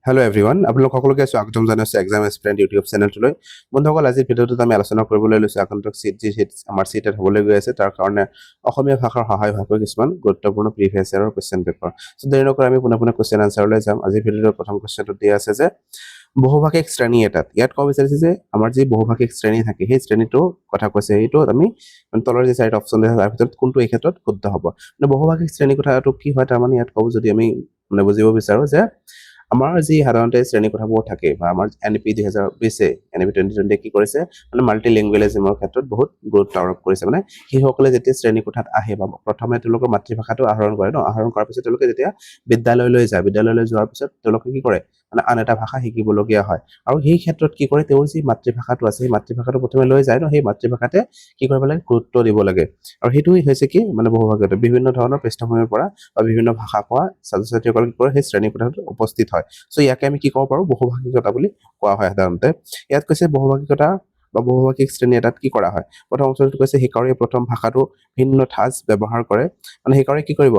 Hello' everyone, আপোনালোক সকলোকে স্বাগতম জনাইছোঁ এক্সাম এস্পিৰেণ্ট ইউটিউব চেনেলটোলৈ। বন্ধুসকল, আজিৰ ভিডিঅ'টোত আমি আলোচনা কৰিবলৈ লৈছোঁ আগন্তুক আমাৰ চিটেট হ'বলৈ গৈ আছে, তাৰ কাৰণে অসমীয়া ভাষাৰ সহায় হোৱাকৈ কিছুমান গুৰুত্বপূৰ্ণ প্ৰিভিয়াছ ইয়েৰৰ কুৱেশ্যন পেপাৰ। চ' দেৰি নকৰি আমি পোনে কুৱেশ্যন আনচাৰলৈ যাম। আজিৰ ভিডিঅ'টোৰ প্ৰথম কুৱেশ্যনটো দিয়া আছে যে বহুভাষিক শ্ৰেণী এটাত, ইয়াত ক'ব বিচাৰিছে যে আমাৰ যি বহুভাষিক শ্ৰেণী থাকে সেই শ্ৰেণীটোৰ কথা কৈছে। সেইটো আমি তলৰ যি চাৰিটা অপশ্যন দিয়া আছে তাৰ ভিতৰত কোনটো এই ক্ষেত্ৰত শুদ্ধ হ'ব। বহুভাষিক শ্ৰেণী কথাটো কি হয়, তাৰমানে ইয়াত ক'ব যদি আমি বুজিব বিচাৰোঁ যে আমাৰ যি সাধাৰণতে শ্ৰেণী কোঠাবোৰ থাকে বা আমাৰ NEP 2020 NEP 2020 কি কৰিছে, মাল্টি লেংগুৱেজিজমৰ ক্ষেত্ৰত বহুত গুৰুত্ব আৰোপ কৰিছে। শিশুসকলে যেতিয়া শ্ৰেণী কোঠাত আহে বা প্ৰথমে তেওঁলোকৰ মাতৃভাষাটো আহৰণ কৰে আহৰণ কৰাৰ পিছত তেওঁলোকে যেতিয়া বিদ্যালয়লৈ যায়, বিদ্যালয়লৈ যোৱাৰ পিছত তেওঁলোকে কি কৰে, আন এটা ভাষা শিকিবলগীয়া হয়। আৰু সেই ক্ষেত্ৰত কি কৰে, তেওঁৰ যি মাতৃভাষাটো আছে সেই মাতৃভাষাটো প্ৰথমে লৈ যায় সেই মাতৃভাষাতে কি কৰিব লাগে, গুৰুত্ব দিব লাগে। আৰু সেইটোৱে হৈছে কি বহুভাষিকতা, বিভিন্ন ধৰণৰ পৃষ্ঠভূমিৰ পৰা বা বিভিন্ন ভাষা কোৱা ছাত্ৰ ছাত্ৰীসকল কি কৰে সেই শ্ৰেণী কোঠাত উপস্থিত হয়। চ' ইয়াকে আমি কি ক'ব পাৰোঁ, বহুভাষিকতা বুলি কোৱা হয় সাধাৰণতে। ইয়াত কৈছে বহুভাষিকতা বা বহুভাষিক শ্ৰেণী এটাত কি কৰা হয়। প্ৰথম অংশটোত কৈছে শিকাৰীয়ে প্ৰথম ভাষাটো ভিন্ন ঠাঁচ ব্যৱহাৰ কৰে। শিকাৰীয়ে কি কৰিব,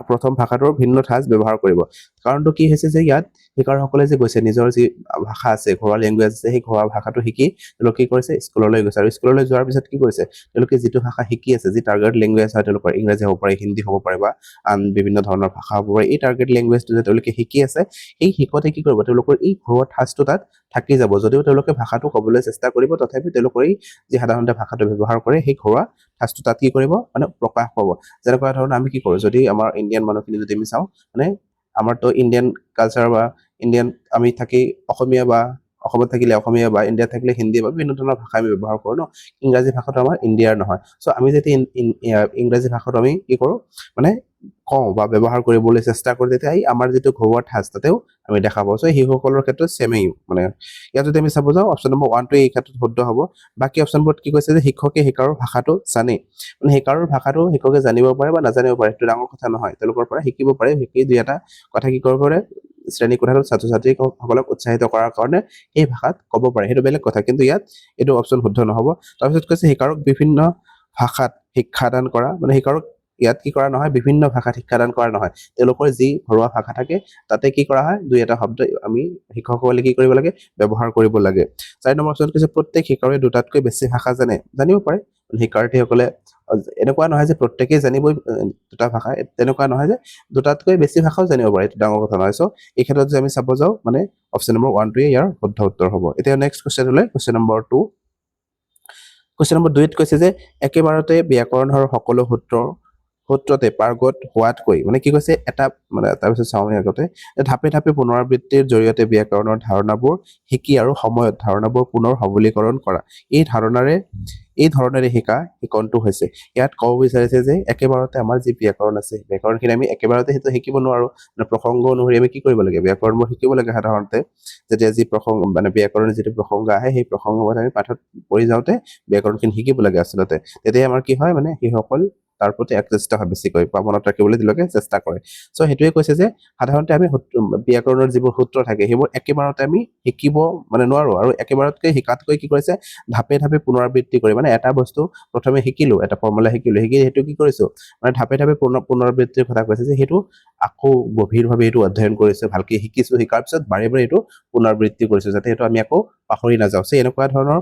প্ৰথম ভাষাটোৰ ভিন্ন ঠাঁচ ব্যৱহাৰ কৰিব। কাৰণটো কি হৈছে যে ইয়াত শিকাৰসকলে যে গৈছে নিজৰ যি ভাষা আছে, ঘৰুৱা লেংগুৱেজ আছে, সেই ঘৰুৱা ভাষাটো শিকি তেওঁলোকে কি কৰিছে, স্কুললৈ গৈছে। আৰু স্কুললৈ যোৱাৰ পিছত কি কৰিছে, তেওঁলোকে যিটো ভাষা শিকি আছে, যি টাৰ্গেট লেংগুৱেজ হয় তেওঁলোকৰ, ইংৰাজী হ'ব পাৰে, হিন্দী হ'ব পাৰে বা আন বিভিন্ন ধৰণৰ ভাষা হ'ব পাৰে, এই টাৰ্গেট লেংগুৱেজটো যে তেওঁলোকে শিকি আছে, এই শিকোঁতে কি কৰিব, তেওঁলোকৰ এই ঘৰুৱা ঠাঁচটো তাত থাকি যাব। যদিও তেওঁলোকে ভাষাটো ক'বলৈ চেষ্টা কৰিব, তথাপি তেওঁলোকৰ এই যি সাধাৰণতে ভাষাটো ব্যৱহাৰ কৰে সেই ঘৰুৱা ঠাঁচটো তাত কি কৰিব, প্ৰকাশ পাব। যেনেকুৱা ধৰণৰ আমি কি কৰোঁ, যদি আমাৰ ইণ্ডিয়ান মানুহখিনি যদি আমি চাওঁ, আমাৰতো ইণ্ডিয়ান কালচাৰ বা ইণ্ডিয়ান আমি থাকি অসমীয়া বা অসমত থাকিলে অসমীয়া বা ইণ্ডিয়াত থাকিলে হিন্দী বা বিভিন্ন ধৰণৰ ভাষা আমি ব্যৱহাৰ কৰোঁ ইংৰাজী ভাষাটো আমাৰ ইণ্ডিয়াৰ নহয়। চ' আমি যেতিয়া ইংৰাজী ভাষাটো আমি কি কৰোঁ, কওঁ বা ব্যৱহাৰ কৰিবলৈ চেষ্টা কৰোঁ, তেতিয়া এই আমাৰ যিটো ঘৰুৱা ঠাঁচ তাতেও আমি দেখা পাওঁ। চ' শিশুসকলৰ ক্ষেত্ৰত ছেমেই। ইয়াত যদি আমি চাব যাওঁ, অপশ্যন নম্বৰ 1টো এই ক্ষেত্ৰত শুদ্ধ হ'ব। বাকী অপশ্যনবোৰত কি কৈছে যে শিক্ষকে শিকাৰৰ ভাষাটো জানে। শিকাৰৰ ভাষাটো শিক্ষকে জানিব পাৰে বা নাজানিব পাৰে, সেইটো ডাঙৰ কথা নহয়। তেওঁলোকৰ পৰা শিকিব পাৰে, শিকি দুই এটা কথা কি কৰিব পাৰে, শ্ৰেণী কোঠাটোত ছাত্ৰ ছাত্ৰীসকলক উৎসাহিত কৰাৰ কাৰণে সেই ভাষাত ক'ব পাৰে, সেইটো বেলেগ কথা। কিন্তু ইয়াত এইটো অপশ্যন শুদ্ধ নহ'ব। তাৰপিছত কৈছে শিকাৰক বিভিন্ন ভাষাত শিক্ষাদান কৰা, শিকাৰক ইয়াত কি কৰা নহয়, বিভিন্ন ভাষাত শিক্ষাদান কৰা নহয়। তেওঁলোকৰ যি ঘৰুৱা ভাষা থাকে তাতে কি কৰা হয়, দুই এটা শব্দ আমি শিক্ষকসকলে কি কৰিব লাগে, ব্যৱহাৰ কৰিব লাগে। 4 নম্বৰ অপশ্যনত কৈছে প্ৰত্যেক শিকাৰীয়ে দুটাতকৈ বেছি ভাষা জানিব পাৰে। শিক্ষাৰ্থীসকলে এনেকুৱা নহয় যে প্ৰত্যেকেই জানিবই দুটা ভাষা, তেনেকুৱা নহয় যে দুটাতকৈ বেছি ভাষাও জানিব পাৰে, এইটো ডাঙৰ কথা নহয়। চ' এই ক্ষেত্ৰত যে আমি চাব যাওঁ, অপশ্যন নম্বৰ 1টোৱে ইয়াৰ শুদ্ধ উত্তৰ হ'ব। এতিয়া নেক্সট কুৱেশ্যনলৈ, কুৱেশ্যন নম্বৰ 2। কুৱেশ্যন নম্বৰ 2ত কৈছে যে একেবাৰতে ব্যাকৰণৰ সকলো সূত্ৰতে পাৰ্গত হোৱাতকৈ, কি কৈছে, তাৰপিছত চাওঁ আমি আগতে, ধাপে ধাপে পুনৰাবৃত্তিৰ জৰিয়তে ব্যাকৰণৰ ধাৰণাবোৰ শিকি আৰু সময়ত ধাৰণাবোৰ পুনৰ সবলীকৰণ কৰা, এই ধৰণেৰে শিকনটো হৈছে। ইয়াত ক'ব বিচাৰিছে যে একেবাৰতে আমাৰ যি ব্যাকৰণ আছে, ব্যাকৰণখিনি আমি একেবাৰতে সেইটো শিকিব নোৱাৰোঁ। প্ৰসংগ অনুসৰি আমি কি কৰিব লাগে, ব্যাকৰণবোৰ শিকিব লাগে। সাধাৰণতে যেতিয়া যি প্ৰসংগ ব্যাকৰণৰ যিটো প্ৰসংগ আহে, সেই প্ৰসংগত আমি পাঠত পঢ়ি যাওঁতে ব্যাকৰণখিনি শিকিব লাগে আচলতে। তেতিয়া আমাৰ কি হয়, শিশুসকল তাৰ প্ৰতি আকৃষ্ট হয়, বেছিকৈ বা মনত ৰাখিবলৈ তেওঁলোকে চেষ্টা কৰে। চ' সেইটোৱে কৈছে যে সাধাৰণতে আমি ব্যাকৰণৰ যিবোৰ সূত্ৰ থাকে সেইবোৰ একেবাৰতে আমি শিকিব নোৱাৰোঁ। আৰু একেবাৰতকৈ শিকাতকৈ কি কৰিছে, ধাপে ধাপে পুনৰাবৃত্তি কৰি, এটা বস্তু প্ৰথমে শিকিলোঁ, এটা ফৰ্মুলা শিকি সেইটো কি কৰিছোঁ, ধাপে ধাপে পুনৰাবৃত্তিৰ কথা কৈছে যে সেইটো আকৌ গভীৰভাৱে এইটো অধ্যয়ন কৰিছোঁ, ভালকে শিকিছোঁ, শিকাৰ পিছত বাৰে বাৰে এইটো পুনৰাবৃত্তি কৰিছোঁ, যাতে সেইটো আমি আকৌ পাহৰি নাযাওঁ। চ' এনেকুৱা ধৰণৰ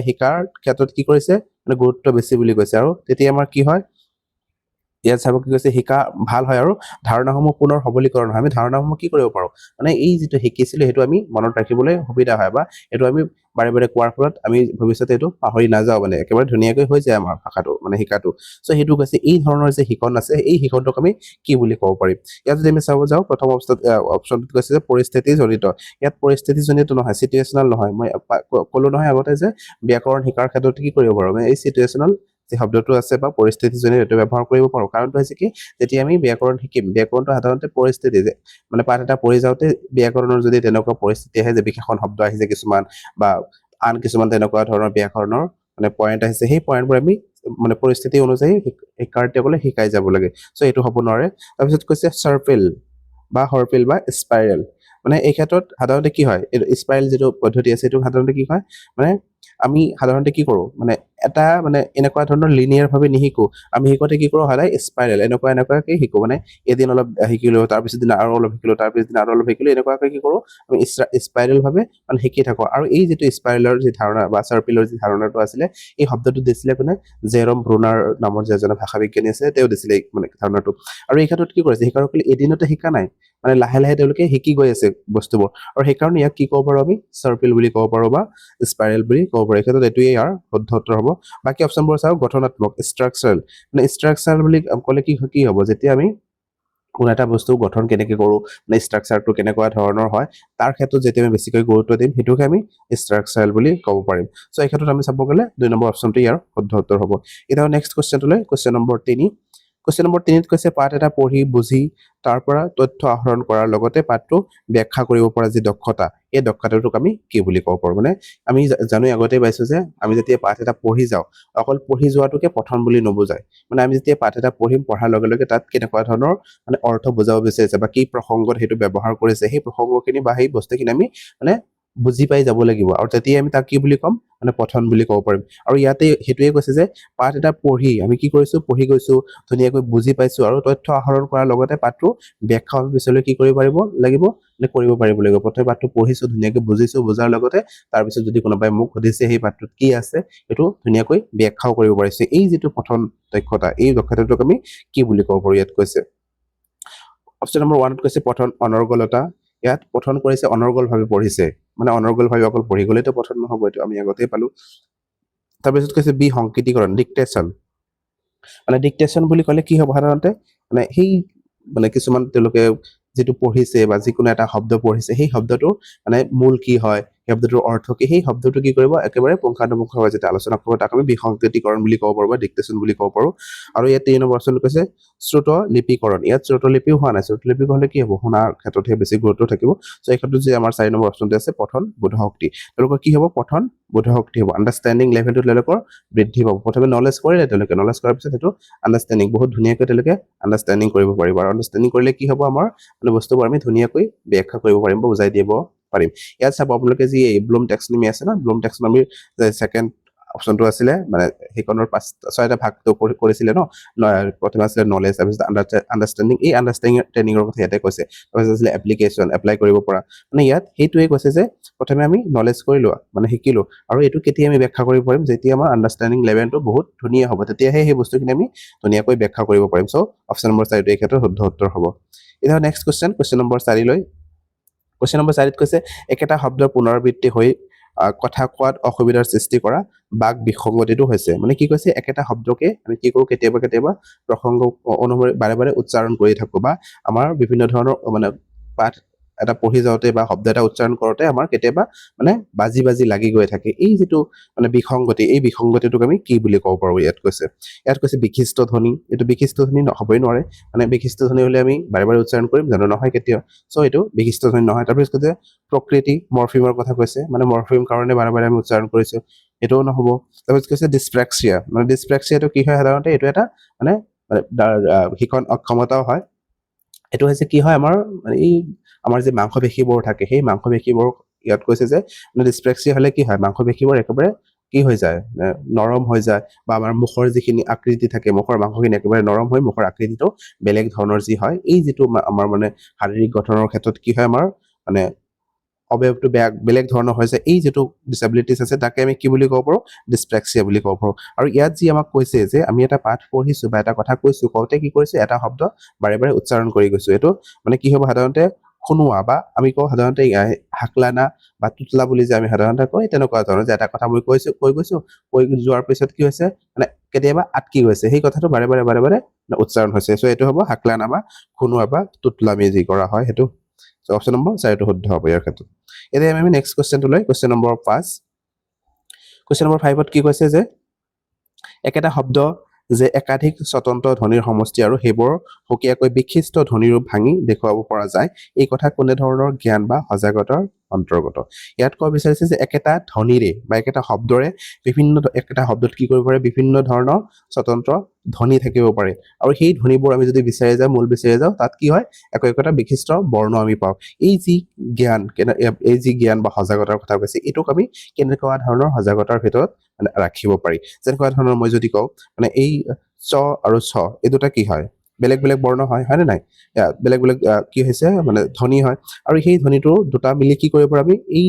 শিকাৰ ক্ষেত্ৰত কি কৰিছে, গুৰুত্ব বেছি বুলি কৈছে। আৰু তেতিয়া আমাৰ কি হয়, ইয়াত চাব কি কৈছে, শিকা ভাল হয় আৰু ধাৰণাসমূহ পুনৰ সবলীকৰণ হয়। আমি ধাৰণাসমূহ কি কৰিব পাৰোঁ, এই যিটো শিকিছিলোঁ সেইটো আমি মনত ৰাখিবলৈ সুবিধা হয়, বা এইটো আমি বাৰে বাৰে কোৱাৰ ফলত আমি ভৱিষ্যতে এইটো পাহৰি নাযাওঁ, একেবাৰে ধুনীয়াকৈ হৈ যায় আমাৰ ভাষাটো শিকাটো। চ' সেইটো কৈছে এই ধৰণৰ যে শিকন আছে, এই শিকনটোক আমি কি বুলি ক'ব পাৰিম। ইয়াত যদি আমি চাব যাওঁ, প্ৰথম অপশ্যনটোত কৈছে যে পৰিস্থিতিজনিত। ইয়াত পৰিস্থিতিজনিত নহয়, চিটুৱেশ্যনেল নহয়। মই ক'লো নহয় আগতে যে ব্যাকৰণ শিকাৰ ক্ষেত্ৰত কি কৰিব পাৰোঁ, এই চিটুৱেশ্যনেল যি শব্দটো আছে বা পৰিস্থিতিজনিত এইটো ব্যৱহাৰ কৰিব পাৰোঁ। কাৰণটো হৈছে কি, যেতিয়া আমি ব্যাকৰণ শিকিম, ব্যাকৰণটো সাধাৰণতে পৰিস্থিতি যে পাঠ এটা পঢ়ি যাওঁতে ব্যাকৰণৰ যদি তেনেকুৱা পৰিস্থিতি আহে যে বিশেষণ শব্দ আহিছে কিছুমান, বা আন কিছুমান তেনেকুৱা ধৰণৰ ব্যাকৰণৰ পইণ্ট আহিছে, সেই পইণ্টবোৰ আমি পৰিস্থিতি অনুযায়ী শিক্ষাৰ্থীসকলে শিকাই যাব লাগে। চ' এইটো হ'ব নোৱাৰে। তাৰপিছত কৈছে চাৰ্কেল বা হৰ্পিল বা স্পাইৰেল। এই ক্ষেত্ৰত সাধাৰণতে কি হয়, স্পাইৰেল যিটো পদ্ধতি আছে সেইটো সাধাৰণতে কি হয়, আমি সাধাৰণতে কি কৰোঁ, এটা মানে এনেকুৱা ধৰণৰ লিনিয়াৰ ভাৱে নিশিকো আমি শিকোতে কি কৰো সদায় স্পাইৰেল এনেকুৱাকে শিকো মানে এদিন অলপ শিকিলো তাৰপিছত দিনা আৰু অলপ শিকিলো তাৰপিছত দিনা আৰু অলপ শিকিলো এনেকুৱাকে কি কৰো আমি স্পাইৰেল ভাৱে মানে শিকি থাকো আৰু এই যিটো স্পাইৰেলৰ যি ধাৰণা বা চাৰ্পিলৰ যি ধাৰণাটো আছিলে এই শব্দটো দিছিলে কোনে জেৰম ব্ৰুনাৰ নামৰ যি এজন ভাষা বিজ্ঞানী আছে তেওঁ দিছিলে এই মানে ধাৰণাটো আৰু এই ক্ষেত্ৰত কি কৰিছে শিকাৰসকলে এদিনতে শিকা নাই মানে লাহে লাহে তেওঁলোকে শিকি গৈ আছে বস্তুবোৰ আৰু সেইকাৰণে ইয়াক কি ক'ব পাৰো আমি চাৰ্পিল বুলি ক'ব পাৰো বা স্পাইৰেল বুলি ক'ব পাৰো এই ক্ষেত্ৰত এইটোৱে ইয়াৰ শুদ্ধ উত্তৰ হ'ব বাকী অপশ্যনবোৰ চাওঁ গঠনাত্মক ষ্ট্ৰাকচাৰেল মানে ষ্ট্ৰাকচাৰ বুলি ক'লে কি হ'ব যেতিয়া আমি কোনো এটা বস্তু গঠন কেনেকে কৰো মানে ষ্ট্ৰাকচাৰটো কেনেকুৱা ধৰণৰ হয় তাৰ ক্ষেত্ৰত যেতিয়া আমি বেছিকৈ গুৰুত্ব দিম সেইটোকে আমি ষ্ট্ৰাকচাৰেল বুলি ক'ব পাৰিম সো এই ক্ষেত্ৰত আমি চাব গ'লে 2 নম্বৰ অপশ্যনটো ইয়াৰ শুদ্ধ উত্তৰ হ'ব এতিয়া নেক্সট কোৱেশ্চনটোলৈ কোৱেশ্চন নম্বৰ 3 কোৱেশ্চন নম্বৰ 3 ত কৈছে পাঠ এটা পঢ়ি বুজি তাৰ পৰা তথ্য আহৰণ কৰাৰ লগতে পাঠটো ব্যাখ্যা কৰিব পৰা যি দক্ষতা এই দক্ষতাটোক আমি কি বুলি ক'ব পাৰো মানে আমি জানো আগতে পাইছো যে আমি যেতিয়া পাঠ এটা পঢ়ি যাওঁ অকল পঢ়ি যোৱাটোকে পঠন বুলি নবুজায় মানে আমি যেতিয়া পাঠ এটা পঢ়িম পঢ়াৰ লগে লগে তাত কেনেকুৱা ধৰণৰ মানে অৰ্থ বুজাব বিচাৰিছে বা কি প্ৰসংগত সেইটো ব্যৱহাৰ কৰিছে সেই প্ৰসংগখিনি বা সেই বস্তুখিনি আমি মানে বুজি পাই যাব লাগিব আৰু তেতিয়া আমি তাক কি বুলি ক'ম মানে পঠন বুলি ক'ব পাৰিম আৰু ইয়াতে হেতুৱে কৈছে যে পাঠ এটা পঢ়ি আমি কি কৰিছো পঢ়ি গৈছো ধুনীয়াকৈ বুজি পাইছো আৰু তথ্য আহৰণ কৰাৰ লগতে পাঠটো ব্যাখ্যা আমি পিছলৈ কি কৰিব লাগিব মানে কৰিব পাৰিব লাগিব প্ৰথমে পাঠটো পঢ়িছো ধুনীয়াকৈ বুজিছো বুজাৰ লগতে তাৰ পিছত যদি কোনোবাই মোক সুধিছে সেই পাঠটোত কি আছে এটো ধুনীয়াকৈ ব্যাখ্যাও কৰিব পাৰিছে এই যেটো পঠন দক্ষতা এই দক্ষতাটোক আমি কি বুলি ক'ব পাৰো ইয়াত কৈছে অপশ্যন নম্বৰ 1 ত কৈছে পঠন অনৰ্গলতা ইয়াত পঠন কৰিছে অনৰ্গল ভাৱে পঢ়িছে মানে অনৰ্গল ভাৱে অকল পঢ়ি গলেতো পঠন নহব এটো আমি আগতেই পালো তাৰপিছত কৈছে বি সংকেতিকৰণ ডিক্টেশন মানে ডিক্টেশন বুলি ক'লে কি হ'ব সাধাৰণতে মানে সেই মানে কিছুমান তেওঁলোকে যেটো পঢ়িছে বা যিকোনো এটা শব্দ পঢ়িছে সেই শব্দটো মানে মূল কি হয় শব্দটোৰ অৰ্থ কি সেই শব্দটো কি কৰিব একেবাৰে পুংখানুপুংখভাৱে যেটা আলোচনা কৰিব তাক আমি বিসংকেতিকৰণ বুলি ক'ব পাৰো বা ডিক্টেশন বুলি ক'ব পাৰো আৰু ইয়াত 3 নম্বৰ অপশ্যন কৈছে শ্ৰুত লিপিকৰণ ইয়াত শ্ৰুত লিপিও হোৱা নাই শ্ৰুত লিপি হ'লে কি হ'ব শুনাৰ ক্ষেত্ৰতহে বেছি গুৰুত্ব থাকিব সো এই ক্ষেত্ৰত যে আমাৰ 4 নম্বৰ অপশ্যনটো আছে পঠন বোধশক্তি তেওঁলোকৰ কি হ'ব পঠন বোধশক্তি হ'ব আন্ডাৰষ্টেণ্ডিং লেভেলটো তেওঁলোকৰ বৃদ্ধি পাব প্ৰথমে নলেজ কৰিলে তেওঁলোকে নলেজ কৰাৰ পিছত সেইটো আন্ডাৰষ্টেণ্ডিং বহুত ধুনীয়াকৈ তেওঁলোকে আন্ডাৰষ্টেণ্ডিং কৰিব পাৰিব আৰু আন্ডাৰষ্টেণ্ডিং কৰিলে কি হ'ব আমাৰ মানে বস্তুবোৰ আমি ধুনীয়াকৈ ব্যাখ্যা কৰিব পাৰিম বা বুজাই দিব পাৰিম ইয়াত চাব আপোনালোকে যি ব্লুম টেক্সনমি আছে না ব্লুম টেক্সনমিৰ সেকেন্ড অপশ্যনটো আছিলে মানে হেকনৰ 6টা ভাগটো কৰিছিলে ন প্ৰথমে আছিলে নলেজ তাৰপিছত আন্ডাৰষ্টেণ্ডিং এই আন্ডাৰষ্টেণ্ডিংৰ কথা ইয়াতে কৈছে তাৰপিছত আছিলে এপ্লিকেশ্যন এপ্লাই কৰিব পৰা মানে ইয়াত সেইটোৱে কৈছে যে প্ৰথমে আমি নলেজ কৰিলো মানে শিকিলো আৰু এইটো কেতিয়া আমি ব্যাখ্যা কৰিব পাৰিম যেতিয়া আমাৰ আন্ডাৰষ্টেণ্ডিং লেভেলটো বহুত ধুনীয়া হ'ব তেতিয়াহে সেই বস্তুখিনি আমি ধুনীয়াকৈ ব্যাখ্যা কৰিব পাৰিম সো অপশ্যন নম্বৰ 4 এই ক্ষেত্ৰত শুদ্ধ উত্তৰ হ'ব এতিয়া নেক্সট কোৱেশ্চন নম্বৰ 4 লৈ কোৱেশ্চন নম্বৰ 4 ত কৈছে একেটা শব্দৰ পুনৰাবৃত্তি হৈ কথা কোৱাত অসুবিধাৰ সৃষ্টি কৰা বাক বিসংগতিটো হৈছে মানে কি কৈছে একেটা শব্দকে আমি কি কৰো কেতিয়াবা প্ৰসংগ অনুসৰি বাৰে উচ্চাৰণ কৰি থাকো বা আমাৰ বিভিন্ন ধৰণৰ মানে পাঠ এটা পঢ়ি যাওঁতে বা শব্দ এটা উচ্চাৰণ কৰোতে আমাৰ কেতিয়াবা মানে বাজি লাগি গৈ থাকে এই যেটো মানে বিসংগতি এই বিসংগতিটোক আমি কি বুলি ক'ব পাৰো ইয়াত কৈছে বিশিষ্ট ধ্বনি এটো বিশিষ্ট ধ্বনি নহবই নোৱাৰে মানে বিশিষ্ট ধ্বনি হলে আমি বাৰে উচ্চাৰণ কৰিম জানো নহয় কেতিয়া সো এটো বিশিষ্ট ধ্বনি নহয় তাৰপিছত কৈছে প্ৰকৃতি মৰফিমৰ কথা কৈছে মানে মৰফিম কাৰণে বাৰে আমি উচ্চাৰণ কৰিছো এটোও নহব তাৰপিছত কৈছে ডিসপ্ৰেক্সিয়া মানে ডিসপ্ৰেক্সিয়াটো কি হয় সাধাৰণতে এটো এটা মানে শিকন অক্ষমতাও হয় এটো হৈছে কি হয় আমাৰ মানে এই আমাৰ যে মাংসপেশীবোৰ থাকে সেই মাংসপেশীবোৰ ইয়াত কৈছে যে মানে ডিসপ্ৰেক্সিয়া হলে কি হয় মাংসপেশীবোৰ একেবাৰে কি হৈ যায় নৰম হৈ যায় বা আমাৰ মুখৰ যিখিনি আকৃতি থাকে মুখৰ মাংসখিনি একেবাৰে নৰম হৈ মুখৰ আকৃতিটো বেলেগ ধৰণৰ যি হয় এই যেটো আমাৰ মানে শাৰীৰিক গঠনৰ ক্ষেত্ৰত কি হয় আমাৰ মানে অবয়ৱটো বেলেগ ধৰণৰ হৈছে এই যেটো ডিসএবিলিটিজ আছে তাকে আমি কি বুলি ক'ব পাৰো ডিসপ্ৰেক্সিয়া বুলি ক'ব পাৰো আৰু ইয়াত যি আমাক কৈছে যে আমি এটা পাঠ পঢ়িছো বা এটা কথা কৈছো কওঁতে কি কৰিছে এটা শব্দ বাৰে উচ্চাৰণ কৰি গৈছো এটো মানে কি হ'ব সাধাৰণতে শুনোৱা বা আমি কওঁ সাধাৰণতে হাকলানা বা তুতলা বুলি যে আমি সাধাৰণতে কয় তেনেকুৱা ধৰণৰ যে এটা কথা মই কৈ গৈছো যোৱাৰ পিছত কি হৈছে মানে কেতিয়াবা আটকি গৈছে সেই কথাটো বাৰে উচ্চাৰণ হৈছে সো এটো হ'ব হাকলানা বা শুনোৱা বা তুতলামি যি কৰা হয় হেতু সো অপশ্যন নম্বৰ 4 টো শুদ্ধ হ'ব ইয়াৰ ক্ষেত্ৰত এতিয়া আমি নেক্সট কোৱেশ্চনটো লৈ কোৱেশ্চন নম্বৰ 5 কোৱেশ্চন নম্বৰ 5 ত কি কৈছে যে একেটা শব্দ যে একাধিক স্বতন্ত্ৰ ধ্বনিৰ সমষ্টি আৰু হেবৰ হকিয়াকৈ বিশিষ্ট ধ্বনিৰ ভাঙি দেখুৱাব পৰা যায় এই কথা কোনে ধৰণৰ জ্ঞান বা সজাগতাৰ অন্তৰ্গত ইয়াত ক'ব বিচাৰিছে যে একেটা ধ্বনিৰে বা একেটা শব্দৰে বিভিন্ন একেটা শব্দত কি কৰিব পাৰে বিভিন্ন ধৰণৰ স্বতন্ত্ৰ ধ্বনি থাকিব পাৰে আৰু সেই ধ্বনিবোৰ আমি যদি বিচাৰি যাওঁ মূল বিচাৰি যাওঁ তাত কি হয় একোটা বিশিষ্ট বৰ্ণ আমি পাওঁ এই যি জ্ঞান বা সজাগতাৰ কথা কৈছে এইটোক আমি কেনেকুৱা ধৰণৰ সজাগতাৰ ভিতৰত মানে ৰাখিব পাৰি যেনেকুৱা ধৰণৰ মই যদি কওঁ মানে এই চ আৰু ছ এই দুটা কি হয় বেলেগ বেলেগ বৰ্ণ হয় নে নাই বেলেগ বেলেগ কি হৈছে মানে ধ্বনি হয় আৰু সেই ধ্বনিটো দুটা মিলি কি কৰিব পাৰোঁ আমি এই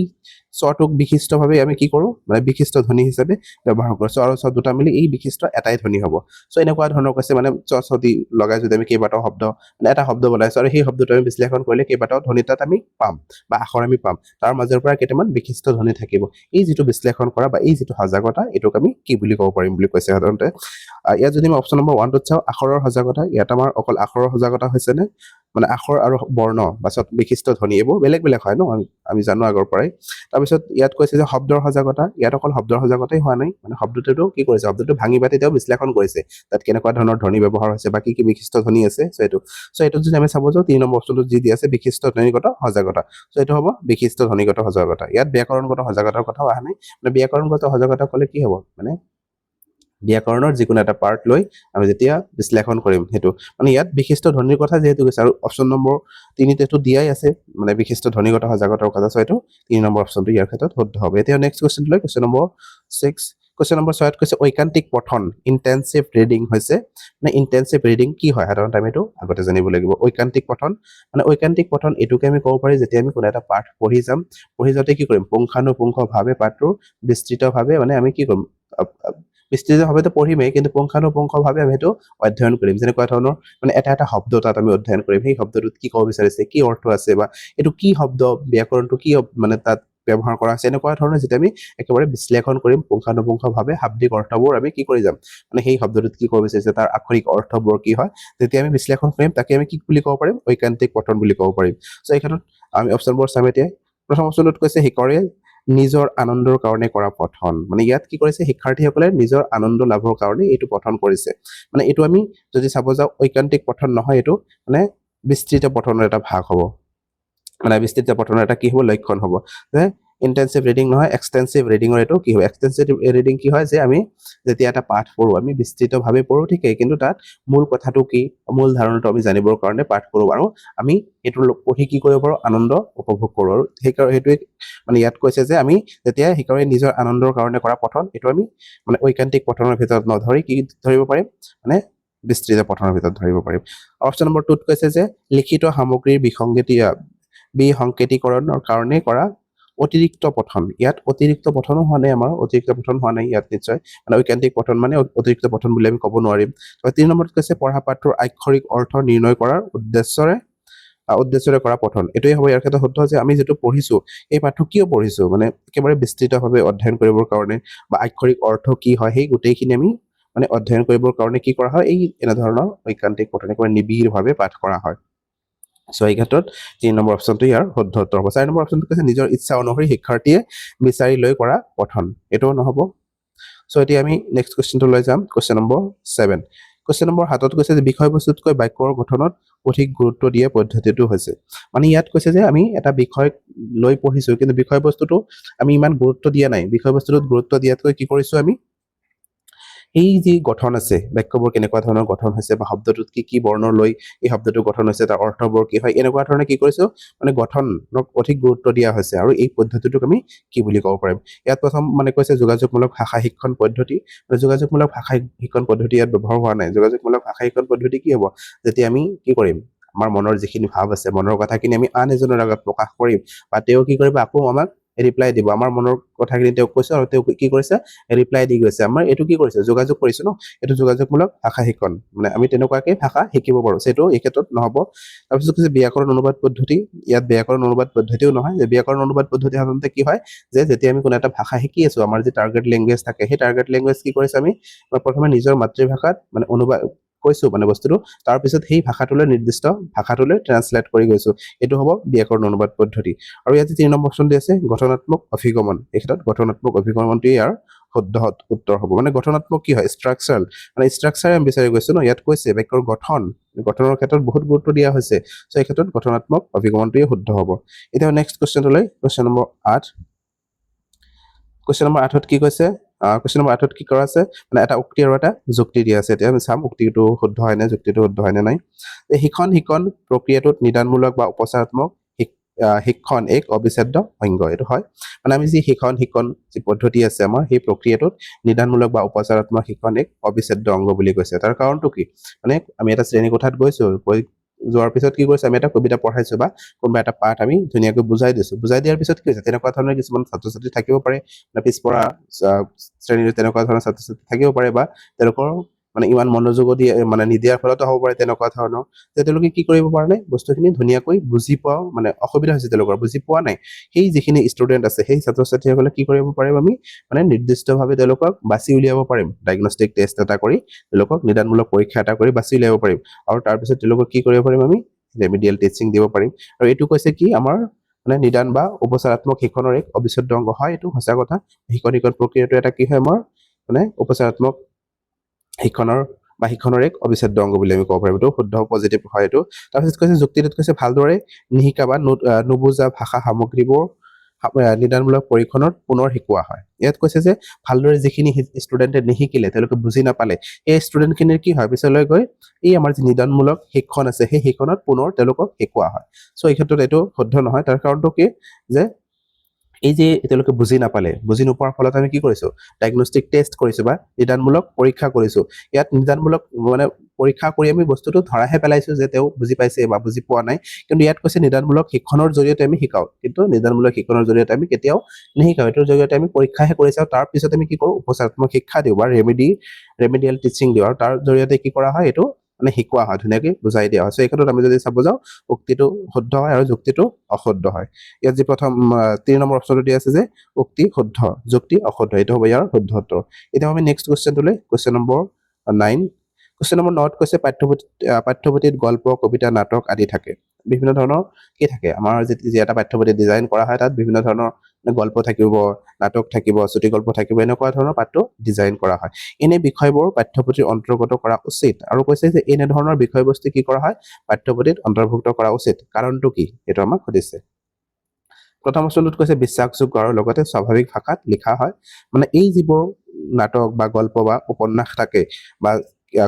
স্বটোক বিশিষ্টভাৱে আমি কি কৰোঁ মানে বিশিষ্ট ধ্বনি হিচাপে ব্যৱহাৰ কৰোঁ চ আৰু ছ দুটা মিলি এই বিশিষ্ট এটাই ধ্বনি হ'ব চ এনেকুৱা ধৰণৰ কৈছে মানে চ দি লগাই যদি আমি কেইবাটাও শব্দ মানে এটা শব্দ বনাইছো আৰু সেই শব্দটো আমি বিশ্লেষণ কৰিলে কেইবাটাও ধ্বনি তাত আমি পাম বা আখৰ আমি পাম তাৰ মাজৰ পৰা কেইটামান বিশিষ্ট ধ্বনি থাকিব এই যিটো বিশ্লেষণ কৰা বা এই যিটো সজাগতা এইটোক আমি কি বুলি ক'ব পাৰিম বুলি কৈছে সাধাৰণতে ইয়াত যদি আমি অপশ্যন নম্বৰ 1টোত চাওঁ আখৰৰ সজাগতা ইয়াত আমাৰ অকল আখৰৰ সজাগতা হৈছে নে মানে আখৰ আৰু বৰ্ণ বা বিশিষ্ট ধ্বনি এইবোৰ বেলেগ বেলেগ হয় ন আমি জানো আগৰ পৰাই তাৰপিছত ইয়াত কৈছে যে শব্দৰ সজাগতা ইয়াত অকল শব্দৰ সজাগতাই হোৱা নাই মানে শব্দটোতো কি কৰিছে শব্দটো ভাঙি পাতি তেওঁ বিশ্লেষণ কৰিছে তাত কেনেকুৱা ধৰণৰ ধ্বনি ব্যৱহাৰ হৈছে বা কি কি বিশিষ্ট ধ্বনি আছে চ' এইটোত যদি আমি চাব যাওঁ 3 নম্বৰ অপশ্যনটোত যি দি আছে বিশিষ্ট ধ্বনিগত সজাগতা চ' এইটো হ'ব বিশিষ্ট ধ্বনিগত সজাগতা ইয়াত ব্যাকৰণগত সজাগতাৰ কথাও অহা নাই মানে ব্যাকৰণগত সজাগতা ক'লে কি হ'ব মানে ব্যাকৰণৰ যিকোনো এটা পাৰ্ট লৈ আমি যেতিয়া বিশ্লেষণ কৰিম সেইটো মানে ইয়াত বিশিষ্ট ধ্বনিৰ কথা যেহেতু কৈছে আৰু অপশ্যন নম্বৰ 3 টো দিয়াই আছে মানে বিশিষ্ট ধ্বনিগত সজাগতাৰ কথা চ' এইটো 3 নম্বৰ অপশ্যনটো ইয়াৰ ক্ষেত্ৰত শুদ্ধ হ'ব এতিয়া নেক্সট কুৱেশ্যনটো লৈ কুৱেশ্যন নম্বৰ 6 কুৱেশ্যন নম্বৰ 6 কৈছে ঐকান্তিক পঠন ইন্টেনসিভ ৰিডিং হৈছে মানে ইন্টেনসিভ ৰিডিং কি হয় সাধাৰণতে আমি এইটো আগতে জানিব লাগিব ঐকান্তিক পঠন মানে ঐকান্তিক পঠন এটোকে আমি ক'ব পাৰি যেতিয়া আমি কোনো এটা পাঠ পঢ়ি যাম পঢ়ি যাওঁতে কি কৰিম পুংখানুপুংখভাৱে পাঠটো বিস্তৃতভাৱে মানে আমি কি কৰিম বিস্তৃতভাৱেতো পঢ়িমেই কিন্তু পুংখানুপুংখভাৱে আমি সেইটো অধ্যয়ন কৰিম যেনেকুৱা ধৰণৰ মানে এটা শব্দ তাত আমি অধ্যয়ন কৰিম সেই শব্দটোত কি ক'ব বিচাৰিছে কি অৰ্থ আছে বা এইটো কি শব্দ ব্যাকৰণটো কি মানে তাত ব্যৱহাৰ কৰা আছে এনেকুৱা ধৰণৰ যেতিয়া আমি একেবাৰে বিশ্লেষণ কৰিম পুংখানুপুংখভাৱে শাব্দিক অৰ্থবোৰ আমি কি কৰি যাম মানে সেই শব্দটোত কি ক'ব বিচাৰিছে তাৰ আক্ষৰিক অৰ্থবোৰ কি হয় যেতিয়া আমি বিশ্লেষণ কৰিম তাকে আমি কি বুলি ক'ব পাৰিম ঐকান্তিক পঠন বুলি ক'ব পাৰিম চ' এই ক্ষেত্ৰত আমি অপশ্যনবোৰ চাম এতিয়া প্ৰথম অপশ্যনটোত কৈছে শিক্ষকে নিজৰ আনন্দৰ কাৰণে কৰা পঠন মানে ইয়াত কি কৰিছে শিক্ষাৰ্থীসকলে নিজৰ আনন্দ লাভৰ কাৰণে এইটো পঠন কৰিছে মানে এইটো আমি যদি চাব যাওঁ ঐকান্তিক পঠন নহয় এইটো মানে বিস্তৃত পঠনৰ এটা ভাগ হ'ব মানে বিস্তৃত পঠনৰ এটা কি হ'ব লক্ষণ হ'ব যে ইন্টেনসিভ ৰিডিং নহয় এক্সটেনসিভ ৰিডিঙৰ এইটো কি হ'ব এক্সটেনসিভ ৰিডিং কি হয় যে আমি যেতিয়া এটা পাঠ পঢ়ো আমি বিস্তৃতভাৱে পঢ়ো ঠিকেই কিন্তু তাত মূল কথাটো কি মূল ধাৰণাটো আমি জানিবৰ কাৰণে পাঠ কৰোঁ আৰু আমি এইটো পঢ়ি কি কৰিব পাৰোঁ আনন্দ উপভোগ কৰোঁ আৰু সেইটোৱে মানে ইয়াত কৈছে যে আমি যেতিয়া শিক্ষাৰ্থীয়ে নিজৰ আনন্দৰ কাৰণে কৰা পঠন এইটো আমি মানে ঐকান্তিক পঠনৰ ভিতৰত নধৰি কি ধৰিব পাৰিম মানে বিস্তৃত পঠনৰ ভিতৰত ধৰিব পাৰিম অপশ্যন নম্বৰ 2ত কৈছে যে লিখিত সামগ্ৰীৰ বিসংকেতিকৰণৰ কাৰণে কৰা অতিৰিক্ত পঠন ইয়াত অতিৰিক্ত পঠনো হোৱা নাই আমাৰ অতিৰিক্ত পঠন হোৱা নাই ইয়াত নিশ্চয় মানে ঐকান্তিক পঠন মানে অতিৰিক্ত পঠন বুলি আমি ক'ব নোৱাৰিম 3 নম্বৰত কৈছে পঢ়া পাঠটোৰ আক্ষৰিক অৰ্থ নিৰ্ণয় কৰাৰ উদ্দেশ্যৰে কৰা পঠন এইটোৱে হ'ব ইয়াৰ ক্ষেত্ৰত শুদ্ধ যে আমি যেটো পঢ়িছো এই পাঠটো কিয় পঢ়িছো মানে একেবাৰে বিস্তৃতভাৱে অধ্যয়ন কৰিবৰ কাৰণে বা আক্ষৰিক অৰ্থ কি হয় সেই গোটেইখিনি আমি মানে অধ্যয়ন কৰিবৰ কাৰণে কি কৰা হয় এই এনে ধৰণৰ ঐকান্তিক পঠন একেবাৰে নিবিড়ভাৱে পাঠ কৰা হয় চ' এই ক্ষেত্ৰত 3 নম্বৰ অপশ্যনটো ইয়াৰ শুদ্ধ উত্তৰ হ'ব 4 নম্বৰ অপশ্যনটো কৈছে নিজৰ ইচ্ছা অনুসৰি শিক্ষাৰ্থীয়ে বিচাৰি লৈ কৰা পঠন এইটোও নহ'ব চ' এতিয়া আমি নেক্সট কুৱেশ্যনটো লৈ যাম কুৱেশ্যন নম্বৰ 7 কুৱেশ্যন নম্বৰ 7ত কৈছে যে বিষয়বস্তুতকৈ বাক্যৰ গঠনত অধিক গুৰুত্ব দিয়া পদ্ধতিটো হৈছে মানে ইয়াত কৈছে যে আমি এটা বিষয় লৈ পঢ়িছো কিন্তু বিষয়বস্তুটো আমি ইমান গুৰুত্ব দিয়া নাই বিষয়বস্তুটোত গুৰুত্ব দিয়াতকৈ কি কৰিছো আমি এই যি গঠন আছে বাক্যবোৰ কেনেকুৱা ধৰণৰ গঠন হৈছে বা শব্দটোত কি বৰ্ণ লৈ এই শব্দটো গঠন হৈছে তাৰ অৰ্থবোৰ কি হয় এনেকুৱা ধৰণে কি কৰিছো মানে গঠনক অধিক গুৰুত্ব দিয়া হৈছে আৰু এই পদ্ধতিটোক আমি কি বুলি ক'ব পাৰিম ইয়াত প্ৰথম মানে কৈছে যোগাযোগমূলক ভাষা শিক্ষণ পদ্ধতি যোগাযোগমূলক ভাষা শিক্ষণ পদ্ধতি ইয়াত ব্যৱহাৰ হোৱা নাই যোগাযোগমূলক ভাষা শিক্ষণ পদ্ধতি কি হ'ব যেতিয়া আমি কি কৰিম আমাৰ মনৰ যিখিনি ভাৱ আছে মনৰ কথাখিনি আমি আন এজনৰ আগত প্ৰকাশ কৰিম বা তেওঁ কি কৰিব আকৌ আমাক ৰিপ্লাই দিব আমাৰ মনৰ কথাখিনি তেওঁক কৈছে আৰু তেওঁ কি কৰিছে ৰিপ্লাই দি গৈছে আমাৰ এইটো কি কৰিছে যোগাযোগ কৰিছে ন এইটো যোগাযোগমূলক ভাষা শিক্ষণ মানে আমি তেনেকুৱাকৈ ভাষা শিকিব পাৰোঁ সেইটো এই ক্ষেত্ৰত নহ'ব তাৰপিছত কৈছে ব্যাকৰণ অনুবাদ পদ্ধতি ইয়াত ব্যাকৰণ অনুবাদ পদ্ধতিও নহয় যে ব্যাকৰণ অনুবাদ পদ্ধতি সাধাৰণতে কি হয় যে যেতিয়া আমি কোনো এটা ভাষা শিকি আছো আমাৰ যি টাৰ্গেট লেংগুৱেজ থাকে সেই টাৰ্গেট লেংগুৱেজ কি কৰিছে আমি প্ৰথমে নিজৰ মাতৃভাষাত মানে অনুবাদ কৈছো মানে বস্তুটো তাৰ পিছত সেই ভাষাটোলৈ নিৰ্দিষ্ট ভাষাটোলৈ ট্ৰান্সলেট কৰি গৈছো এইটো হ'ব ব্যাকৰণ অনুবাদ পদ্ধতি আৰু ইয়াত 3 নম্বৰ অপশ্যন দি আছে গঠনাত্মক অভিগমন এই ক্ষেত্ৰত গঠনাত্মক অভিগমনটোৱে ইয়াৰ শুদ্ধ উত্তৰ হ'ব মানে গঠনাত্মক কি হয় ষ্ট্ৰাকচাৰাল মানে ষ্ট্ৰাকচাৰে আমি বিচাৰি গৈছো ন ইয়াত কৈছে বাক্যৰ গঠনৰ ক্ষেত্ৰত বহুত গুৰুত্ব দিয়া হৈছে সো এই ক্ষেত্ৰত গঠনাত্মক অভিগমনটোৱে শুদ্ধ হ'ব এতিয়া নেক্সট কোৱেশ্চনলৈ কোৱেশ্চন নম্বৰ 8 কোৱেশ্চন নম্বৰ 8ত কি কৈছে কোৱেশ্চন নম্বৰ 8ত কি কৰা আছে মানে এটা উক্তি আৰু এটা যুক্তি দিয়া আছে এতিয়া আমি চাম উক্তিটো শুদ্ধ হয় নে যুক্তিটো শুদ্ধ হয় নে নাই শিক্ষণ প্ৰক্ৰিয়াটোত নিদানমূলক বা উপচাৰাত্মক শিক্ষণ এক অবিচ্ছেদ্য অংগ এইটো হয় মানে আমি যি শিক্ষণ যি পদ্ধতি আছে আমাৰ সেই প্ৰক্ৰিয়াটোত নিদানমূলক বা উপচাৰাত্মক শিক্ষণ এক অবিচ্ছেদ্য অংগ বুলি কৈছে তাৰ কাৰণটো কি মানে আমি এটা শ্ৰেণী কোঠাত গৈছো যোৱাৰ পিছত কি কৰিছে আমি এটা কবিতা পঢ়াইছো বা কোনোবা এটা পাঠ আমি ধুনীয়াকৈ বুজাই দিছো বুজাই দিয়াৰ পিছত কি হৈছে তেনেকুৱা ধৰণৰ কিছুমান ছাত্ৰ ছাত্ৰী থাকিব পাৰে বা পিছপৰা শ্ৰেণীৰ তেনেকুৱা ধৰণৰ ছাত্ৰ ছাত্ৰী থাকিব পাৰে বা তেওঁলোকৰ মানে ইমান মনোযোগ দিয়ে মানে নিদিয়াৰ ফলতো হ'ব পাৰে তেনেকুৱা ধৰণৰ যে তেওঁলোকে কি কৰিব পৰা নাই বস্তুখিনি ধুনীয়াকৈ বুজি পোৱা মানে অসুবিধা হৈছে তেওঁলোকৰ বুজি পোৱা নাই সেই যিখিনি ষ্টুডেণ্ট আছে সেই ছাত্ৰ ছাত্ৰীসকলে কি কৰিব পাৰিম আমি মানে নিৰ্দিষ্টভাৱে তেওঁলোকক বাছি উলিয়াব পাৰিম ডায়েগনষ্টিক টেষ্ট এটা কৰি তেওঁলোকক নিদানমূলক পৰীক্ষা এটা কৰি বাছি উলিয়াব পাৰিম আৰু তাৰপিছত তেওঁলোকক কি কৰিব পাৰিম আমি ৰেমিডিয়েল টিচিং দিব পাৰিম আৰু এইটো কৈছে কি আমাৰ মানে নিদান বা উপচাৰাত্মক শিক্ষণৰ এক অবিচ্ছেদ্য অংগ হয় এইটো সঁচা কথা শিক্ষণ প্ৰক্ৰিয়াটো এটা কি হয় আমাৰ মানে উপচাৰাত্মক শিক্ষণৰ এক অবিচ্ছেদ্য অংগ বুলি আমি ক'ব পাৰিম এইটো শুদ্ধ পজিটিভ হয় এইটো তাৰপিছত কৈছে যুক্তিটোত কৈছে ভালদৰে নিশিকা বা নুবুজা ভাষা সামগ্ৰীবোৰ নিদানমূলক পৰীক্ষণত পুনৰ শিকোৱা হয় ইয়াত কৈছে যে ভালদৰে যিখিনি ষ্টুডেণ্টে নিশিকিলে তেওঁলোকে বুজি নাপালে এই ষ্টুডেণ্টখিনিৰ কি হয় পিছলৈ গৈ এই আমাৰ যি নিদানমূলক শিক্ষণ আছে সেই শিক্ষণত পুনৰ তেওঁলোকক শিকোৱা হয় চ' এই ক্ষেত্ৰত এইটো শুদ্ধ নহয় তাৰ কাৰণটো কি যে এই যে তেওঁলোকে বুজি নাপালে বুজি নোপোৱাৰ ফলত আমি কি কৰিছো ডায়েগনষ্টিক টেষ্ট কৰিছো বা নিদানমূলক পৰীক্ষা কৰিছো ইয়াত নিদানমূলক মানে পৰীক্ষা কৰি আমি বস্তুটো ধৰাহে পেলাইছো যে তেওঁ বুজি পাইছে বা বুজি পোৱা নাই কিন্তু ইয়াত কৈছে নিদানমূলক শিক্ষণৰ জৰিয়তে আমি শিকাও কিন্তু নিদানমূলক শিক্ষণৰ জৰিয়তে আমি কেতিয়াও নিশিকাও এইটোৰ জৰিয়তে আমি পৰীক্ষাহে কৰি চাওঁ তাৰ পিছত আমি কি কৰো উপচাৰাত্মক শিক্ষা দিওঁ বা ৰেমিডিয়েল টিচিং দিওঁ আৰু তাৰ জৰিয়তে কি কৰা হয় এইটো মানে শিকোৱা হয় ধুনীয়াকৈ বুজাই দিয়া হয় চ' এই ক্ষেত্ৰত আমি যদি চাব যাওঁ উক্তিটো শুদ্ধ হয় আৰু যুক্তিটো অশুদ্ধ হয় ইয়াত যি প্ৰথম 3 নম্বৰ অপশ্যনটো দিয়া আছে যে উক্তি শুদ্ধ যুক্তি অশুদ্ধ এইটো হ'ব ইয়াৰ শুদ্ধ উত্তৰ এতিয়া আমি নেক্সট কুৱেশ্যনটোলৈ কুৱেশ্যন নম্বৰ 9 কুৱেশ্যন নম্বৰ 9ত কৈছে পাঠ্যপুথিত গল্প কবিতা নাটক আদি থাকে বিভিন্ন ধৰণৰ কি থাকে আমাৰ যি এটা পাঠ্যপুথি ডিজাইন কৰা হয় তাত বিভিন্ন ধৰণৰ গল্প থাকিব নাটক থাকিব চুটি গল্প থাকিব এনেকুৱা ধৰণৰ পাঠ্য ডিজাইন কৰা হয় এনে বিষয়বোৰ পাঠ্যপুথিৰ অন্তৰ্গত কৰা উচিত আৰু কৈছে যে এনে ধৰণৰ বিষয়বস্তু কি কৰা হয় পাঠ্যপুথিত অন্তৰ্ভুক্ত কৰা উচিত কাৰণটো কি এইটো আমাক সুধিছে প্ৰথম অপশ্যনটোত কৈছে বিশ্বাসযোগ্য আৰু লগতে স্বাভাৱিক ভাষাত লিখা হয় মানে এই যিবোৰ নাটক বা গল্প বা উপন্যাস থাকে বা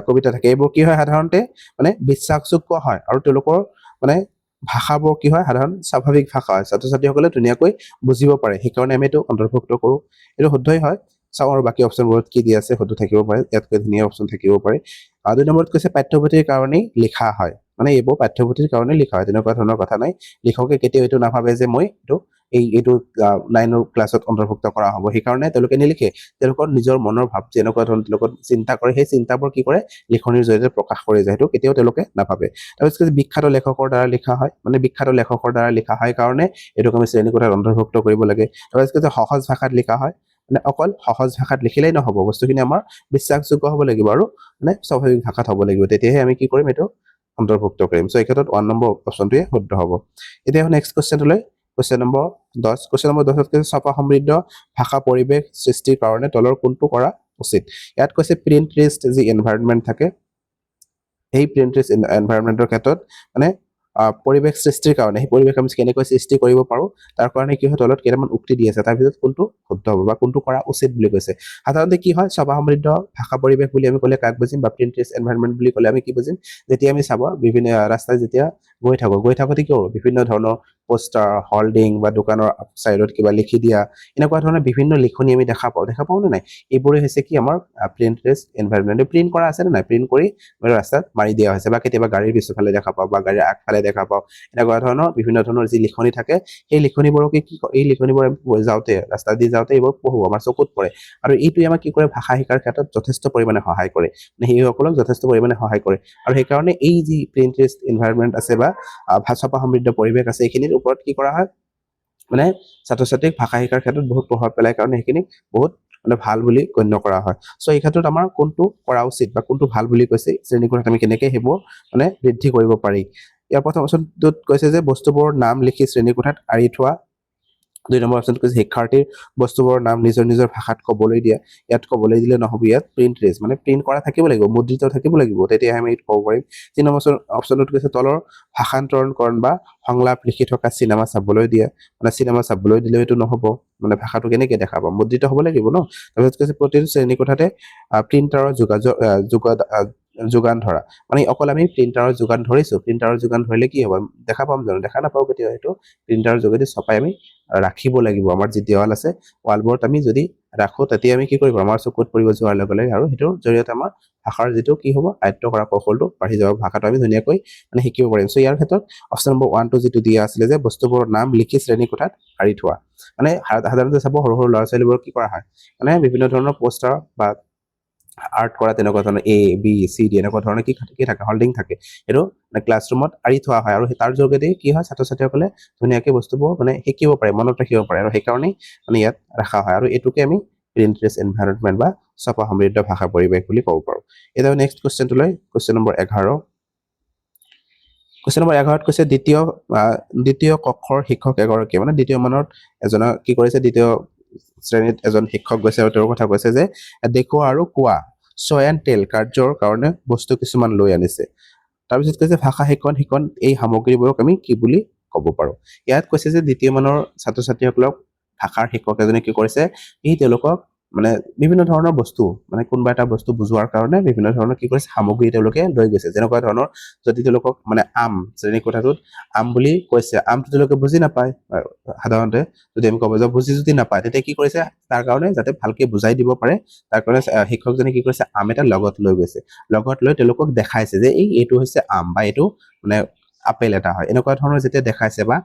কবিতা থাকে এইবোৰ কি হয় সাধাৰণতে মানে বিশ্বাসযোগ্য হয় আৰু তেওঁলোকৰ মানে ভাষাবোৰ কি হয় সাধাৰণ স্বাভাৱিক ভাষা হয় ছাত্ৰ ছাত্ৰীসকলে ধুনীয়াকৈ বুজিব পাৰে সেইকাৰণে আমি এইটো অন্তৰ্ভুক্ত কৰোঁ এইটো শুদ্ধই হয় চাওঁ আৰু বাকী অপশ্যনবোৰত কি দিয়া আছে শুদ্ধ থাকিব পাৰে ইয়াতকৈ ধুনীয়া অপশ্যন থাকিব পাৰে 2 নম্বৰত কৈছে পাঠ্যপুথিৰ কাৰণেই লিখা হয় মানে এইবোৰ পাঠ্যপুথিৰ কাৰণে লিখা হয় তেনেকুৱা ধৰণৰ কথা নাই লিখকে কেতিয়াও এইটো নাভাবে যে মই এইটো 9ৰ ক্লাছত অন্তৰ্ভুক্ত কৰা হ'ব সেইকাৰণে তেওঁলোকে নিলিখে তেওঁলোকৰ নিজৰ মনৰ ভাৱ যেনেকুৱা ধৰণৰ তেওঁলোকৰ চিন্তা কৰে সেই চিন্তাবোৰ কি কৰে লিখনিৰ জৰিয়তে প্ৰকাশ কৰি যায় সেইটো কেতিয়াও তেওঁলোকে নাভাবে তাৰপিছত বিখ্যাত লেখকৰ দ্বাৰা লিখা হয় মানে বিখ্যাত লেখকৰ দ্বাৰা লিখা হয় কাৰণে এইটোক আমি শ্ৰেণীকোঠাত অন্তৰ্ভুক্ত কৰিব লাগে তাৰপিছত সহজ ভাষাত লিখা হয় মানে অকল সহজ ভাষাত লিখিলেই নহ'ব বস্তুখিনি আমাৰ বিশ্বাসযোগ্য হ'ব লাগিব আৰু মানে স্বাভাৱিক ভাষাত হ'ব লাগিব তেতিয়াহে আমি কি কৰিম এইটো অন্তৰ্ভুক্ত কৰিম চ' এই ক্ষেত্ৰত 1 নম্বৰ অপশ্যনটোৱে শুদ্ধ হ'ব এতিয়া নেক্সট কুৱেশ্যনটোলৈ কুৱেশ্যন নম্বৰ 10 কুৱেশ্যন নম্বৰ 10ত কৈছে ছপা সমৃদ্ধ ভাষা পৰিৱেশ সৃষ্টিৰ কাৰণে তলৰ কোনটো কৰা উচিত ইয়াত কৈছে প্ৰিণ্ট ৰিষ্ট যি এনভাইৰনমেণ্ট থাকে সেই প্ৰিণ্ট ৰিষ্ট এনভাইৰনমেণ্টৰ ক্ষেত্ৰত মানে পৰিৱেশ সৃষ্টিৰ কাৰণে সেই পৰিৱেশ আমি কেনেকৈ সৃষ্টি কৰিব পাৰোঁ তাৰ কাৰণে কি হয় তলত কেইটামান উক্তি দি আছে তাৰ ভিতৰত কোনটো শুদ্ধ হ'ব বা কোনটো কৰা উচিত বুলি কৈছে সাধাৰণতে কি হয় ছপা সমৃদ্ধ ভাষা পৰিৱেশ বুলি আমি ক'লে কাক বুজিম বা প্ৰিণ্ট ৰিষ্ট এনভাইৰনমেণ্ট বুলি ক'লে আমি কি বুজিম যেতিয়া আমি চাব বিভিন্ন ৰাস্তাত যেতিয়া গৈ থাকোঁতে কি কৰোঁ বিভিন্ন ধৰণৰ পোষ্টাৰ হল্ডিং বা দোকানৰ চাইডত কিবা লিখি দিয়া এনেকুৱা ধৰণৰ বিভিন্ন লিখনি আমি দেখা পাওঁ নে নাই এইবোৰে হৈছে কি আমাৰ প্ৰিণ্ট ৰিষ্ট এনভাইৰনমেণ্ট প্ৰিণ্ট কৰা আছে নে নাই প্ৰিণ্ট কৰি ৰাস্তাত মাৰি দিয়া হৈছে বা কেতিয়াবা গাড়ীৰ পিছফালে দেখা পাওঁ বা গাড়ীৰ আগফালে দেখা পাওঁ এনেকুৱা ধৰণৰ বিভিন্ন ধৰণৰ যি লিখনি থাকে সেই লিখনিবোৰকে কি এই লিখনিবোৰ যাওঁতে ৰাস্তা দি যাওঁতে এইবোৰ পঢ়োঁ আমাৰ চকুত পৰে আৰু এইটোৱে আমাক কি কৰে ভাষা শিকাৰ ক্ষেত্ৰত যথেষ্ট পৰিমাণে সহায় কৰে মানে সেইসকলক যথেষ্ট পৰিমাণে সহায় কৰে আৰু সেইকাৰণে এই যি প্ৰিণ্ট ৰিষ্ট এনভাইৰনমেণ্ট আছে বা ছপা সমৃদ্ধ পৰিৱেশ আছে এইখিনিৰ ওপৰত কি কৰা হয় মানে ছাত্ৰ ছাত্ৰীক ভাষা শিকাৰ ক্ষেত্ৰত বহুত প্ৰভাৱ পেলায় কাৰণে সেইখিনি বহুত মানে ভাল বুলি গণ্য কৰা হয় চ' এই ক্ষেত্ৰত আমাৰ কোনটো কৰা উচিত বা কোনটো ভাল বুলি কৈছে শ্ৰেণীকোঠাত আমি কেনেকৈ সেইবোৰ মানে বৃদ্ধি কৰিব পাৰি ইয়াৰ প্ৰথম অপশ্যনটোত কৈছে যে বস্তুবোৰৰ নাম লিখি শ্ৰেণীকোঠাত আঁৰি থোৱা 2 নম্বৰ অপশ্যন কৈছে শিক্ষাৰ্থীৰ বস্তুবোৰৰ নাম নিজৰ নিজৰ ভাষাত ক'বলৈ দিয়া ইয়াত ক'বলৈ দিলে নহ'ব ইয়াত প্ৰিণ্ট ৰেজ মানে প্ৰিণ্ট কৰা থাকিব লাগিব মুদ্ৰিত থাকিব লাগিব তেতিয়াহে আমি ক'ব পাৰিম 3 নম্বৰ অপশ্যনটোত কৈছে তলৰ ভাষান্তৰণকৰণ বা সংলাপ লিখি থকা চিনেমা চাবলৈ দিয়া মানে চিনেমা চাবলৈ দিলে এইটো নহ'ব মানে ভাষাটো কেনেকৈ দেখাব মুদ্ৰিত হ'ব লাগিব ন তাৰপিছত কৈছে প্ৰতিটো শ্ৰেণী কোঠাতে প্ৰিণ্টাৰৰ যোগান ধৰা মানে অকল আমি প্ৰিণ্টাৰৰ যোগান ধৰিছো প্ৰিণ্টাৰৰ যোগান ধৰিলে কি হ'ব দেখা পাম জানো দেখা নাপাওঁ কেতিয়াও সেইটো প্ৰিণ্টাৰৰ যোগেদি ছপাই আমি ৰাখিব লাগিব আমাৰ যি দেৱাল আছে ৱালবোৰত আমি যদি ৰাখো তেতিয়া আমি কি কৰিব আমাৰ চকুত পৰিব যোৱাৰ লগে লগে আৰু সেইটোৰ জৰিয়তে আমাৰ ভাষাৰ যিটো কি হ'ব আয়ত্ত কৰা কৌশলটো বাঢ়ি যাব ভাষাটো আমি ধুনীয়াকৈ মানে শিকিব পাৰিম চ' ইয়াৰ ক্ষেত্ৰত অপশ্যন নম্বৰ 1 টো যিটো দিয়া আছিলে যে বস্তুবোৰৰ নাম লিখি শ্ৰেণী কোঠাত আঁৰি থোৱা মানে সাধাৰণতে চাব সৰু সৰু ল'ৰা ছোৱালীবোৰক কি কৰা হয় মানে বিভিন্ন ধৰণৰ পোষ্টাৰ বা আৰ্ট কৰা তেনেকুৱা ধৰণৰ A B C D এনেকুৱা ধৰণৰ কি থাকে হল্ডিং থাকে সেইটো মানে ক্লাছৰুমত আঁৰি থোৱা হয় আৰু তাৰ যোগেদি কি হয় ছাত্ৰ ছাত্ৰীসকলে ধুনীয়াকৈ বস্তুবোৰ মানে শিকিব পাৰে মনত ৰাখিব পাৰে আৰু সেইকাৰণে মানে ইয়াত ৰখা হয় আৰু এইটোকে আমি প্ৰিণ্টলেছ এনভাইৰনমেণ্ট বা ছপা সমৃদ্ধ ভাষা পৰিৱেশ বুলি ক'ব পাৰোঁ এতিয়া নেক্সট কুৱেশ্যনটো লৈ কুৱেশ্যন নম্বৰ 11 কুৱেশ্যন নম্বৰ 11ত কৈছে দ্বিতীয় কক্ষৰ শিক্ষক এগৰাকী মানে দ্বিতীয় মানত এজনৰ কি কৰিছে দ্বিতীয় শ্ৰেণীত এজন শিক্ষক গৈছে আৰু তেওঁৰ কথা কৈছে যে দেখুওৱা আৰু কোৱা শ্ব' এণ্ড টেল কাৰ্যৰ কাৰণে বস্তু কিছুমান লৈ আনিছে তাৰপিছত কৈছে ভাষা শিক্ষণ এই সামগ্ৰীবোৰক আমি কি বুলি ক'ব পাৰোঁ ইয়াত কৈছে যে দ্বিতীয় মানৰ ছাত্ৰ ছাত্ৰীসকলক ভাষাৰ শিক্ষক এজনে কি কৰিছে তেওঁলোকক মানে বিভিন্ন ধৰণৰ বস্তু মানে কোনোবা এটা বস্তু বুজোৱাৰ কাৰণে বিভিন্ন ধৰণৰ কি কৰিছে সামগ্ৰী তেওঁলোকে লৈ গৈছে যেনেকুৱা ধৰণৰ যদি তেওঁলোকক মানে আম শ্ৰেণী কোঠাটোত আম বুলি কৈছে আমটো তেওঁলোকে বুজি নাপায় সাধাৰণতে যদি আমি ক'ব যাওঁ বুজি যদি নাপায় তেতিয়া কি কৰিছে তাৰ কাৰণে যাতে ভালকে বুজাই দিব পাৰে তাৰ কাৰণে শিক্ষকজনে কি কৰিছে আম এটা লগত লৈ গৈছে লগত লৈ তেওঁলোকক দেখাইছে যে এইটো হৈছে আম বা এইটো মানে আপেল এটা হয় এনেকুৱা ধৰণৰ যেতিয়া দেখাইছে বা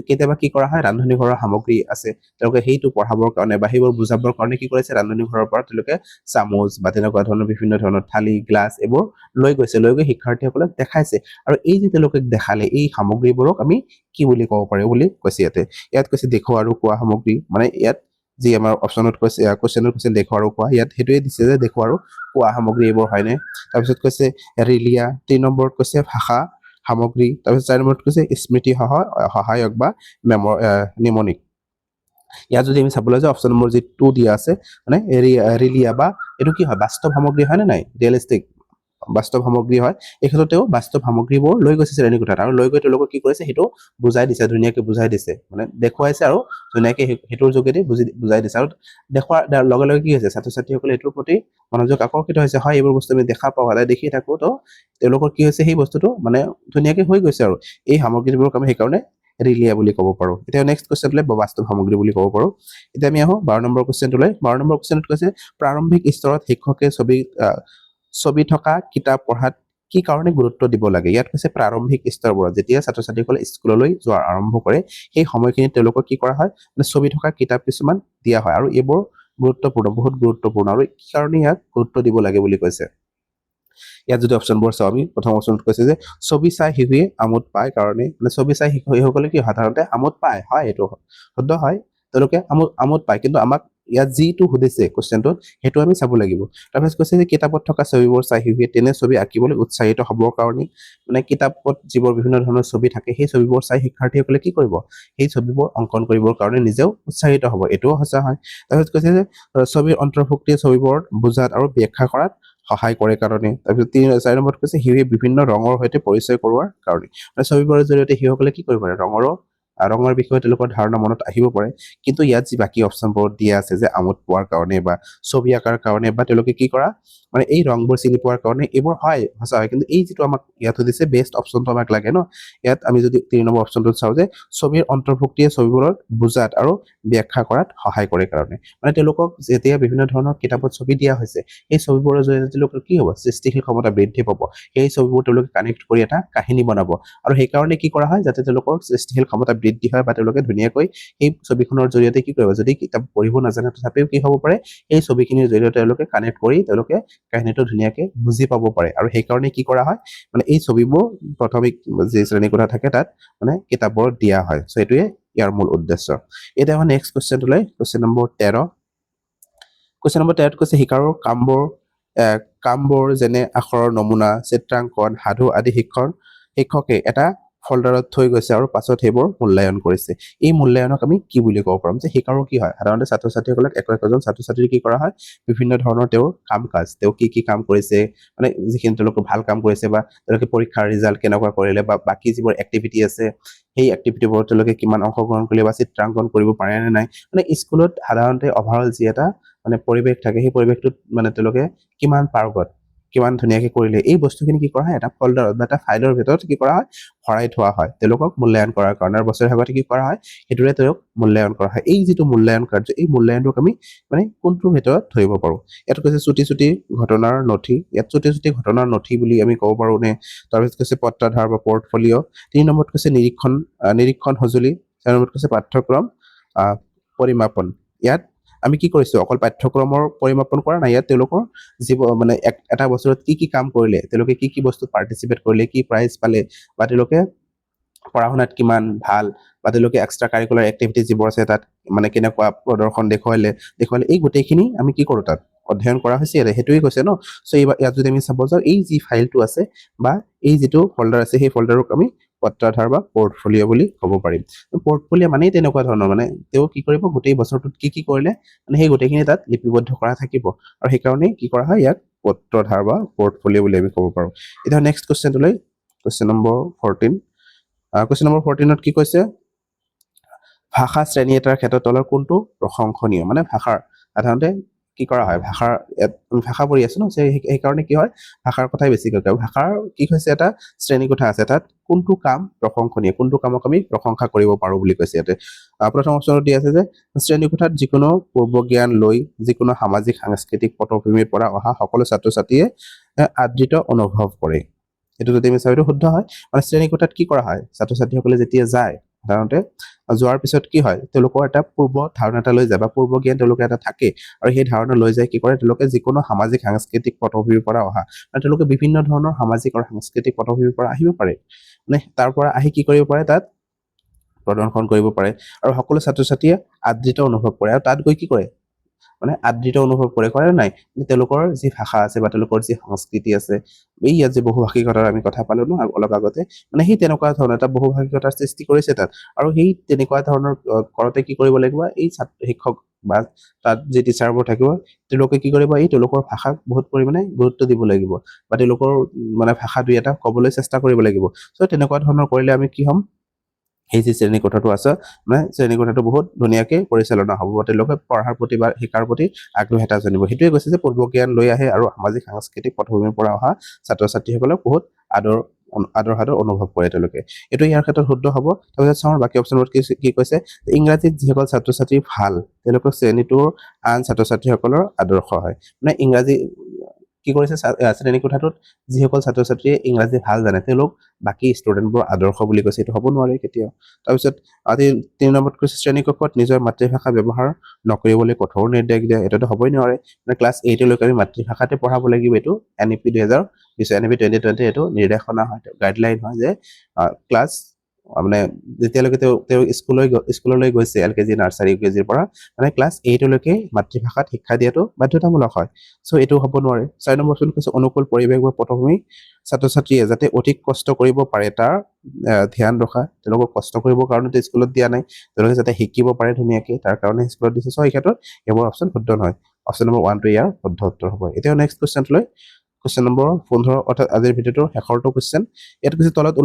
কেতিয়াবা কি কৰা হয় ৰান্ধনী ঘৰৰ সামগ্ৰী আছে তেওঁলোকে সেইটো পঢ়াবৰ কাৰণে বা সেইবোৰ বুজাবৰ কাৰণে কি কৰিছে ৰান্ধনী ঘৰৰ পৰা তেওঁলোকে চামুচ বা তেনেকুৱা ধৰণৰ বিভিন্ন ধৰণৰ থালি গ্লাছ এইবোৰ লৈ গৈ শিক্ষাৰ্থীসকলক দেখাইছে আৰু এই যে তেওঁলোকে দেখালে এই সামগ্ৰীবোৰক আমি কি বুলি ক'ব পাৰোঁ বুলি কৈছে ইয়াত কৈছে দেখুওৱা আৰু কোৱা সামগ্ৰী মানে ইয়াত যি আমাৰ অপশ্যনত কৈছে কুৱেশ্যনত কৈছে দেখুওৱা আৰু কোৱা ইয়াত সেইটোৱে দিছে যে দেখুওৱা আৰু কোৱা সামগ্ৰী এইবোৰ হয়নে তাৰপিছত কৈছে ৰিলিয়া 3 নম্বৰত কৈছে ভাষা সামগ্ৰী তাৰপিছত 4 নম্বৰত কৈছে স্মৃতি সহায়ক বা নিমনিক ইয়াত যদি আমি চাবলৈ যাওঁ অপশ্যন নম্বৰ যি 2 দিয়া আছে মানে ৰিলিয়া বা এইটো কি হয় বাস্তৱ সামগ্ৰী হয় নে নাই ৰিয়েলিষ্টিক বাস্তৱ সামগ্ৰী হয় এই ক্ষেত্ৰতেও বাস্তৱ সামগ্ৰীবোৰ লৈ গৈছে শ্ৰেণী কোঠাত আৰু লৈ গৈ তেওঁলোকক কি কৰিছে সেইটো বুজাই দিছে ধুনীয়াকৈ বুজাই দিছে মানে দেখুৱাইছে আৰু ধুনীয়াকৈ সেইটোৰ যোগেদি বুজাই দিছে আৰু দেখুৱাৰ লগে লগে কি হৈছে ছাত্ৰ ছাত্ৰীসকলে এইটোৰ প্ৰতি মনোযোগ আকৰ্ষিত হৈছে হয় এইবোৰ বস্তু আমি দেখা পাওঁ সদায় দেখি থাকোঁ তো তেওঁলোকৰ কি হৈছে সেই বস্তুটো মানে ধুনীয়াকৈ হৈ গৈছে আৰু এই সামগ্ৰীবোৰক আমি সেইকাৰণে ৰিলিয়া বুলি ক'ব পাৰোঁ এতিয়া নেক্সট কুৱেশ্যনটোলৈ বাস্তৱ সামগ্ৰী বুলি ক'ব পাৰোঁ এতিয়া আমি আহোঁ 12 নম্বৰ কুৱেশ্যনটোলৈ 12 নম্বৰ কুৱেশ্যনত কৈছে প্ৰাৰম্ভিক স্তৰত শিক্ষকে ছবি থকা কিতাপ পঢ়াত কি কাৰণে গুৰুত্ব দিব লাগে ইয়াত কৈছে প্ৰাৰম্ভিক স্তৰবোৰত যেতিয়া ছাত্ৰ ছাত্ৰীসকলে স্কুললৈ যোৱা আৰম্ভ কৰে সেই সময়খিনিত তেওঁলোকক কি কৰা হয় মানে ছবি থকা কিতাপ কিছুমান দিয়া হয় আৰু এইবোৰ গুৰুত্বপূৰ্ণ বহুত গুৰুত্বপূৰ্ণ আৰু কি কাৰণে ইয়াক গুৰুত্ব দিব লাগে বুলি কৈছে ইয়াত যদি অপশ্যনবোৰ চাওঁ আমি প্ৰথম অপশ্যনত কৈছে যে ছবি চাই শিশুৱে আমোদ পায় কাৰণে মানে ছবি চাই শিশুসকলে কি সাধাৰণতে আমোদ পায় হয় এইটো শুদ্ধ হয় তেওঁলোকে আমোদ পায় কিন্তু আমাক ইয়াত যিটো সুধিছে কুৱেশ্যনটোত সেইটো আমি চাব লাগিব তাৰপিছত কৈছে যে কিতাপত থকা ছবিবোৰ চাই শিশুৱে তেনে ছবি আঁকিবলৈ উৎসাহিত হ'বৰ কাৰণে মানে কিতাপত যিবোৰ বিভিন্ন ধৰণৰ ছবি থাকে সেই ছবিবোৰ চাই শিক্ষাৰ্থীসকলে কি কৰিব সেই ছবিবোৰ অংকন কৰিবৰ কাৰণে নিজেও উৎসাহিত হ'ব এইটোও সঁচা হয় তাৰপিছত কৈছে যে ছবিৰ অন্তৰ্ভুক্তিয়ে ছবিবোৰ বুজাত আৰু ব্যাখ্যা কৰাত সহায় কৰে কাৰণে তাৰপিছত 4 নম্বৰত কৈছে শিশুৱে বিভিন্ন ৰঙৰ সৈতে পৰিচয় কৰোৱাৰ কাৰণে মানে ছবিবোৰৰ জৰিয়তে শিশুসকলে কি কৰিব পাৰে ৰঙৰ বিষয়ে তেওঁলোকৰ ধাৰণা মনত আহিব পাৰে কিন্তু ইয়াত যি বাকী অপশ্যনবোৰ দিয়া আছে যে আমোদ পোৱাৰ কাৰণে বা ছবি আঁকাৰ কাৰণে বা তেওঁলোকে কি কৰা মানে এই ৰংবোৰ চিনি পোৱাৰ কাৰণে এইবোৰ হয় সঁচা হয় কিন্তু এই যিটো আমাক ইয়াত সুধিছে বেষ্ট অপশ্যনটো আমাক লাগে ন ইয়াত আমি যদি 3 নম্বৰ অপশ্যনটোত চাওঁ যে ছবিৰ অন্তৰ্ভুক্তিয়ে ছবিবোৰত বুজাত আৰু ব্যাখ্যা কৰাত সহায় কৰে কাৰণে মানে তেওঁলোকক যেতিয়া বিভিন্ন ধৰণৰ কিতাপত ছবি দিয়া হৈছে এই ছবিবোৰৰ জৰিয়তে তেওঁলোকৰ কি হ'ব সৃষ্টিশীল ক্ষমতা বৃদ্ধি পাব সেই ছবিবোৰ তেওঁলোকে কানেক্ট কৰি এটা কাহিনী বনাব আৰু সেইকাৰণে কি কৰা হয় যাতে তেওঁলোকৰ সৃষ্টিশীল ক্ষমতা বৃদ্ধি হয় বা তেওঁলোকে ধুনীয়াকৈ এই ছবিখনৰ জৰিয়তে কি কৰিব যদি কিতাপ পঢ়িব নাজানে তথাপিও কি হ'ব পাৰে এই ছবিখিনিৰ জৰিয়তে তেওঁলোকে কানেক্ট কৰি তেওঁলোকে কাহিনীটো ধুনীয়াকৈ বুজি পাব পাৰে আৰু সেইকাৰণে কি কৰা হয় মানে এই ছবিবোৰ প্ৰাথমিক যি শ্ৰেণীকোঠা থাকে তাত মানে কিতাপবোৰত দিয়া হয় চ' এইটোৱে ইয়াৰ মূল উদ্দেশ্য এতিয়া আমাৰ নেক্সট কুৱেশ্যনটোলৈ কুৱেশ্যন নম্বৰ 13 কুৱেশ্যন নম্বৰ 13 কৈছে শিকাৰৰ কামবোৰ যেনে আখৰৰ নমুনা চিত্ৰাংকন সাধু আদি শিক্ষকে এটা ফল্ডাৰত থৈ গৈছে আৰু পাছত সেইবোৰ মূল্যায়ন কৰিছে এই মূল্যায়নক আমি কি বুলি ক'ব পাৰিম যে শিকাৰো কি হয় সাধাৰণতে ছাত্ৰ ছাত্ৰীসকলক একজন ছাত্ৰ ছাত্ৰীৰ কি কৰা হয় বিভিন্ন ধৰণৰ তেওঁৰ কাম কাজ তেওঁ কি কাম কৰিছে মানে যিখিনি তেওঁলোকে ভাল কাম কৰিছে বা তেওঁলোকে পৰীক্ষাৰ ৰিজাল্ট কেনেকুৱা কৰিলে বা বাকি যিবোৰ এক্টিভিটি আছে সেই এক্টিভিটিবোৰত তেওঁলোকে কিমান অংশগ্ৰহণ কৰিলে বা চিত্ৰাংকন কৰিব পাৰে নে নাই মানে স্কুলত সাধাৰণতে অভাৰঅল যি এটা মানে পৰিৱেশ থাকে সেই পৰিৱেশটোত মানে তেওঁলোকে কিমান পাৰ্গত কিমান ধুনীয়াকে কৰিলে এই বস্তুখিনি কি কৰা হয় এটা ফল্ডাৰত বা এটা ফাইলৰ ভিতৰত কি কৰা হয় ভৰাই থোৱা হয় তেওঁলোকক মূল্যায়ন কৰাৰ কাৰণে আৰু বছৰৰ আগতে কি কৰা হয় সেইটোৰে তেওঁলোক মূল্যায়ন কৰা হয় এই যিটো মূল্যায়ন কাৰ্য এই মূল্যায়নটোক আমি মানে কোনটোৰ ভিতৰত ধৰিব পাৰোঁ ইয়াত কৈছে চুটি ঘটনাৰ নথি ইয়াত চুটি ঘটনাৰ নথি বুলি আমি ক'ব পাৰোঁ নে তাৰপিছত কৈছে পত্ৰাধাৰ বা পৰ্টফলিঅ' 3 নম্বৰত কৈছে নিৰীক্ষণ সঁজুলি 4 নম্বৰত কৈছে পাঠ্যক্ৰম পৰিমাপন ইয়াত আমি কি কৰিছোঁ অকল পাঠ্যক্ৰমৰ পৰিমাপন কৰা নাই ইয়াত তেওঁলোকৰ মানে এটা বছৰত কি কাম কৰিলে তেওঁলোকে কি বস্তুত পাৰ্টিচিপেট কৰিলে কি প্ৰাইজ পালে বা তেওঁলোকে পঢ়া শুনাত কিমান ভাল বা তেওঁলোকে এক্সট্ৰা কাৰিকুলাৰ এক্টিভিটি যিবোৰ আছে তাত মানে কেনেকুৱা প্ৰদৰ্শন দেখুৱালে এই গোটেইখিনি আমি কি কৰোঁ তাত অধ্যয়ন কৰা হৈছে সেইটোৱে কৈছে ন চ' ইয়াত যদি আমি চাব যাওঁ এই যি ফাইলটো আছে বা এই যিটো ফল্ডাৰ আছে সেই ফল্ডাৰক আমি পত্ৰাধাৰ বা পৰ্টফলিঅ' বুলি ক'ব পাৰিম পৰ্টফলিঅ' মানেই তেনেকুৱা ধৰণৰ মানে তেওঁ কি কৰিব গোটেই বছৰটোত কি কৰিলে মানে সেই গোটেইখিনি তাত লিপিবদ্ধ কৰা থাকিব আৰু সেইকাৰণে কি কৰা হয় ইয়াক পত্ৰধাৰ বা পৰ্টফলিঅ' বুলি আমি ক'ব পাৰোঁ এতিয়া নেক্সট কুৱেশ্যনটোলৈ কুৱেশ্যন নম্বৰ 14 কুৱেশ্যন নম্বৰ 14ত কি কৈছে ভাষা শ্ৰেণী এটাৰ ক্ষেত্ৰত তলৰ কোনটো প্ৰশংসনীয় মানে ভাষাৰ সাধাৰণতে কি কৰা হয় ভাষা পঢ়ি আছো ন সেইকাৰণে কি হয় ভাষাৰ কথাই বেছিকৈ কয় ভাষাৰ কি হৈছে এটা শ্ৰেণীকোঠা আছে তাত কোনটো কাম প্ৰশংসনীয় কোনটো কামক আমি প্ৰশংসা কৰিব পাৰোঁ বুলি কৈছে ইয়াতে প্ৰথম অপশ্যনত দি আছে যে শ্ৰেণীকোঠাত যিকোনো পূৰ্ব জ্ঞান লৈ যিকোনো সামাজিক সাংস্কৃতিক পটভূমিৰ পৰা অহা সকলো ছাত্ৰ ছাত্ৰীয়ে আদৃত অনুভৱ কৰে এইটো যদি আমি চাওঁ এইটো শুদ্ধ হয় মানে শ্ৰেণীকোঠাত কি কৰা হয় ছাত্ৰ ছাত্ৰীসকলে যেতিয়া যায় সাধাৰণতে যোৱাৰ পিছত কি হয় তেওঁলোকৰ এটা পূৰ্ব ধাৰণা এটা লৈ যায় বা পূৰ্ব জ্ঞান তেওঁলোকে এটা থাকে আৰু সেই ধাৰণা লৈ যায় কি কৰে তেওঁলোকে যিকোনো সামাজিক সাংস্কৃতিক পটভূমিৰ পৰা অহা মানে তেওঁলোকে বিভিন্ন ধৰণৰ সামাজিক আৰু সাংস্কৃতিক পটভূমিৰ পৰা আহিব পাৰে মানে তাৰ পৰা আহি কি কৰিব পাৰে তাত প্ৰদৰ্শন কৰিব পাৰে আৰু সকলো ছাত্ৰ ছাত্ৰীয়ে আদৃত অনুভৱ কৰে আৰু তাত গৈ কি কৰে মানে আদৃত অনুভৱ কৰে নাই তেওঁলোকৰ যি ভাষা আছে বা তেওঁলোকৰ যি সংস্কৃতি আছে এই ইয়াত যে বহুভাষিকতাৰ আমি কথা পালো ন অলপ আগতে মানে সেই তেনেকুৱা ধৰণৰ এটা বহুভাষিকতাৰ সৃষ্টি কৰিছে তাত আৰু সেই তেনেকুৱা ধৰণৰ কৰতে কি কৰিব লাগিব এই শিক্ষক বা তাত যি টিচাৰবোৰ থাকিব তেওঁলোকে কি কৰিব এই তেওঁলোকৰ ভাষাক বহুত পৰিমাণে গুৰুত্ব দিব লাগিব বা তেওঁলোকৰ মানে ভাষা দুই এটা ক'বলৈ চেষ্টা কৰিব লাগিব চ' তেনেকুৱা ধৰণৰ কৰিলে আমি কি হ'ম এই যি শ্ৰেণীকোঠাটো আছে মানে শ্ৰেণীকোঠাটো বহুত ধুনীয়াকে পৰিচালনা হ'ব তেওঁলোকে পঢ়াৰ প্ৰতি বা শিকাৰ প্ৰতি আগ্ৰহ এটা জানিব সেইটোৱে কৈছে যে পূৰ্ব জ্ঞান লৈ আহে আৰু সামাজিক সাংস্কৃতিক পটভূমিৰ পৰা অহা ছাত্ৰ ছাত্ৰীসকলক বহুত আদৰ অনুভৱ কৰে তেওঁলোকে এইটো ইয়াৰ ক্ষেত্ৰত শুদ্ধ হ'ব তাৰপিছত চাওঁ বাকী অপশ্যনত কি কৈছে ইংৰাজীত যিসকল ছাত্ৰ ছাত্ৰী ভাল তেওঁলোকৰ শ্ৰেণীটোৰ আন ছাত্ৰ ছাত্ৰীসকলৰ আদৰ্শ হয় মানে ইংৰাজী কি কৰিছে শ্ৰেণীকোঠাটোত যিসকল ছাত্ৰ ছাত্ৰীয়ে ইংৰাজী ভাল জানে তেওঁলোক বাকী ষ্টুডেণ্টবোৰ আদৰ্শ বুলি কৈছে এইটো হ'ব নোৱাৰে কেতিয়াও তাৰপিছত আজি 3 নম্বৰত কৈছে শ্ৰেণীকক্ষত নিজৰ মাতৃভাষা ব্যৱহাৰ নকৰিবলৈ কঠোৰ নিৰ্দেশ দিয়ে এইটোতো হ'বই নোৱাৰে মানে ক্লাছ 8 লৈকে আমি মাতৃভাষাতে পঢ়াব লাগিব এইটো NEP 2020 এইটো নিৰ্দেশনা হয় গাইডলাইন হয় যে ক্লাছ মানে যেতিয়ালৈকে তেওঁ স্কুললৈ গৈছে LKG নাৰ্চাৰী UKGৰ পৰা মানে ক্লাছ 8 লৈকে মাতৃভাষাত শিক্ষা দিয়াটো বাধ্যতামূলক হয় চ' এইটো হ'ব নোৱাৰে 4 নম্বৰ অপশ্যন কৈছে অনুকূল পৰিৱেশ বা পটভূমি ছাত্ৰ ছাত্ৰীয়ে যাতে অধিক কষ্ট কৰিব পাৰে তাৰ ধ্যান ৰখা তেওঁলোকক কষ্ট কৰিবৰ কাৰণে স্কুলত দিয়া নাই তেওঁলোকে যাতে শিকিব পাৰে ধুনীয়াকে তাৰ কাৰণে স্কুলত দিছে চ' এই ক্ষেত্ৰত এইবোৰ অপশ্যন শুদ্ধ নহয় অপশ্যন নম্বৰ 1 টো ইয়াৰ শুদ্ধ উত্তৰ হ'ব এতিয়া নেক্সট কুৱেশ্যনটোলৈ কুৱেশ্যন নম্বৰ 15 অৰ্থাৎ আজিৰ ভিডিঅ'টোৰ শেষৰটো কুৱেশ্যন ইয়াত কৈছে তলত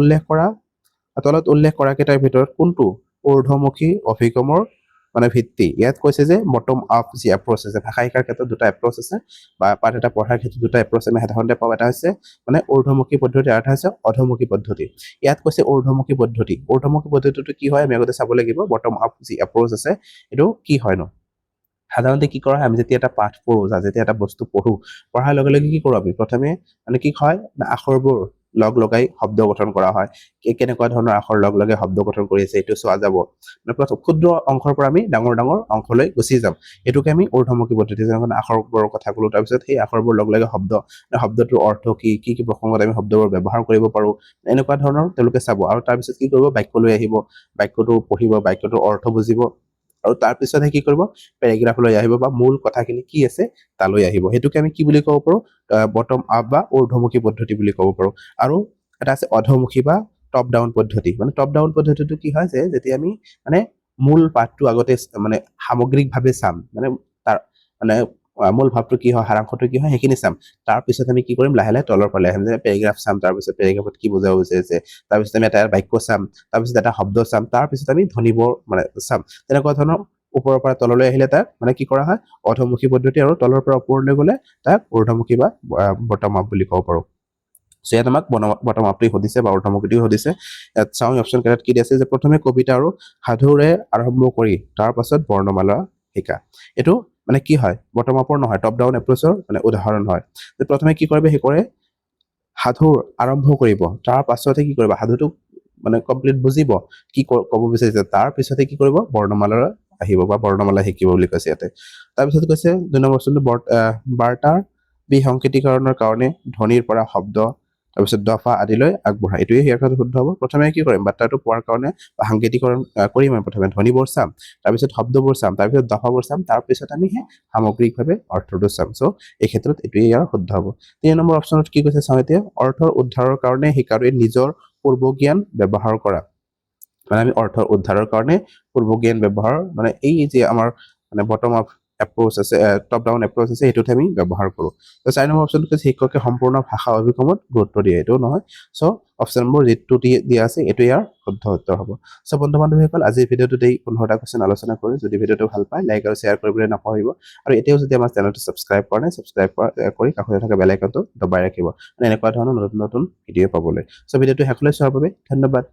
উল্লেখ কৰা কেইটাৰ ভিতৰত কোনটো ঊৰ্ধ্বমুখী অভিগমৰ মানে ভিত্তি ইয়াত কৈছে যে বটম আপ যি এপ্ৰ'চ আছে ভাষা শিকাৰ ক্ষেত্ৰত দুটা এপ্ৰ'চ আছে বা পাঠ এটা পঢ়াৰ ক্ষেত্ৰত দুটা এপ্ৰ'চ আমি সাধাৰণতে পাওঁ এটা হৈছে মানে ঊৰ্ধ্বমুখী পদ্ধতি আৰু এটা হৈছে অধমুখী পদ্ধতি ইয়াত কৈছে ঊৰ্ধ্বমুখী পদ্ধতিটো কি হয় আমি আগতে চাব লাগিব বটম আপ যি এপ্ৰ'চ আছে এইটো কি হয় ন সাধাৰণতে কি কৰা হয় আমি যেতিয়া এটা পাঠ পঢ়োঁ যেতিয়া এটা বস্তু পঢ়াৰ লগে লগে কি কৰোঁ আমি প্ৰথমে মানে কি হয় আখৰবোৰ লগ লগাই শব্দ গঠন কৰা হয় কেনেকুৱা ধৰণৰ আখৰ লগ লগাই শব্দ গঠন কৰি আছে এইটো চোৱা যাব মানে প্ৰথম ক্ষুদ্ৰ অংশৰ পৰা আমি ডাঙৰ অংশলৈ গুচি যাম এইটোকে আমি ঊৰ্ধ্বমুখী পদ্ধতি যেনে আখৰবোৰৰ কথা ক'লো তাৰপিছত সেই আখৰবোৰ লগ লগাই শব্দটোৰ অৰ্থ কি প্ৰসংগত আমি শব্দবোৰ ব্যৱহাৰ কৰিব পাৰোঁ এনেকুৱা ধৰণৰ তেওঁলোকে চাব আৰু তাৰপিছত কি কৰিব বাক্যলৈ আহিব বাক্যটো পঢ়িব বাক্যটোৰ অৰ্থ বুজিব আৰু তাৰপিছতহে কি কৰিব পেৰাগ্ৰাফলৈ আহিব বা মূল কথাখিনি কি আছে তালৈ আহিব সেইটোকে আমি কি বুলি ক'ব পাৰোঁ বটম আপ বা ঊৰ্ধ্বমুখী পদ্ধতি বুলি ক'ব পাৰোঁ আৰু এটা আছে অধমুখী বা টপ ডাউন পদ্ধতি মানে টপ ডাউন পদ্ধতিটো কি হয় যে যেতিয়া আমি মানে মূল পাঠটো আগতে মানে সামগ্ৰিকভাৱে চাম মানে তাৰ মানে মূল ভাৱটো কি হয় সাৰাংশটো কি হয় সেইখিনি চাম তাৰপিছত আমি কি কৰিম লাহে লাহে তলৰ পৰা আহিম যে পেৰেগ্ৰাফ চাম তাৰপিছত পেৰেগ্ৰাফত কি বুজাব বিচাৰিছে তাৰপিছত আমি এটা বাক্য চাম তাৰপিছত এটা শব্দ চাম তাৰপিছত আমি ধ্বনিবোৰ মানে চাম তেনেকুৱা ধৰণৰ ওপৰৰ পৰা তললৈ আহিলে তাক মানে কি কৰা হয় অধমুখী পদ্ধতি আৰু তলৰ পৰা ওপৰলৈ গ'লে তাক ঊৰ্ধ্বমুখী বা বটম আপ বুলি ক'ব পাৰোঁ সো ইয়াত আমাক বটম আপটোই সুধিছে বা ঊৰ্ধ্বমুখীটোও সুধিছে ইয়াত চাওঁ অপশ্যন কেইটাত কি দিছে যে প্ৰথমে কবিতা আৰু সাধুৰে আৰম্ভ কৰি তাৰ পাছত বৰ্ণমালা শিকা এইটো মানে কি হয় বটম আপৰ নহয় টপ ডাউন এপ্ৰ'চৰ মানে উদাহৰণ হয় যে প্ৰথমে কি কৰিব সি কৰে সাধুৰ আৰম্ভ কৰিব তাৰ পাছতে কি কৰিব সাধুটো মানে কমপ্লিট বুজিব কি ক'ব বিচাৰিছে তাৰ পিছতে কি কৰিব বৰ্ণমালাৰ আহিব বা বৰ্ণমালা শিকিব বুলি কৈছে ইয়াতে তাৰপিছত কৈছে ২ নম্বৰ অপশ্যনটো বাৰ্তাৰ বিসংকেতিকৰণৰ কাৰণে ধ্বনিৰ পৰা শব্দ তাৰপিছত দফা আদিলৈ আগবঢ়া এইটোৱে ইয়াৰ ক্ষেত্ৰত শুদ্ধ হ'ব প্ৰথমে কি কৰিম বাৰ্তাটো পোৱাৰ কাৰণে বা সাংকেতিকৰণ কৰিম আমি প্ৰথমে ধ্বনিবোৰ চাম তাৰপিছত শব্দবোৰ চাম তাৰপিছত দফাবোৰ চাম তাৰপিছত আমি সেই সামগ্ৰিকভাৱে অৰ্থটো চাম চ' এই ক্ষেত্ৰত এইটোৱে ইয়াৰ শুদ্ধ হ'ব ৩ নম্বৰ অপশ্যনত কি কৈছে চাওঁ এতিয়া অৰ্থৰ উদ্ধাৰৰ কাৰণে শিকাৰুৱে নিজৰ পূৰ্বজ্ঞান ব্যৱহাৰ কৰা মানে আমি অৰ্থৰ উদ্ধাৰৰ কাৰণে পূৰ্বজ্ঞান ব্যৱহাৰ মানে এই যে আমাৰ মানে বটম আপ এপ্ৰ'চ আছে টপ ডাউন এপ্ৰ'চ আছে সেইটোত আমি ব্যৱহাৰ কৰোঁ তো ৪ নম্বৰ অপশ্যনটো কৈছে শিক্ষকে সম্পূৰ্ণ ভাষা অভিগমত গুৰুত্ব দিয়ে এইটো নহয় চ' অপশ্যন নম্বৰ যিটো দিয়া আছে এইটো ইয়াৰ শুদ্ধ উত্তৰ হ'ব চ' বন্ধু বান্ধৱীসকল আজিৰ ভিডিঅ'টোত এই 15টা কুৱেশ্যন আলোচনা কৰি যদি ভিডিঅ'টো ভাল পায় লাইক আৰু শ্বেয়াৰ কৰিবলৈ নাপাহৰিব আৰু এতিয়াও যদি আমাৰ চেনেলটো ছাবস্ক্ৰাইব কৰা নাই ছাবস্ক্ৰাইব কৰি কাষতে থকা বেল আইকনটো দবাই ৰাখিব মানে এনেকুৱা ধৰণৰ নতুন নতুন ভিডিঅ' পাবলৈ চ' ভিডিঅ'টো শেষলৈ চোৱাৰ বাবে ধন্যবাদ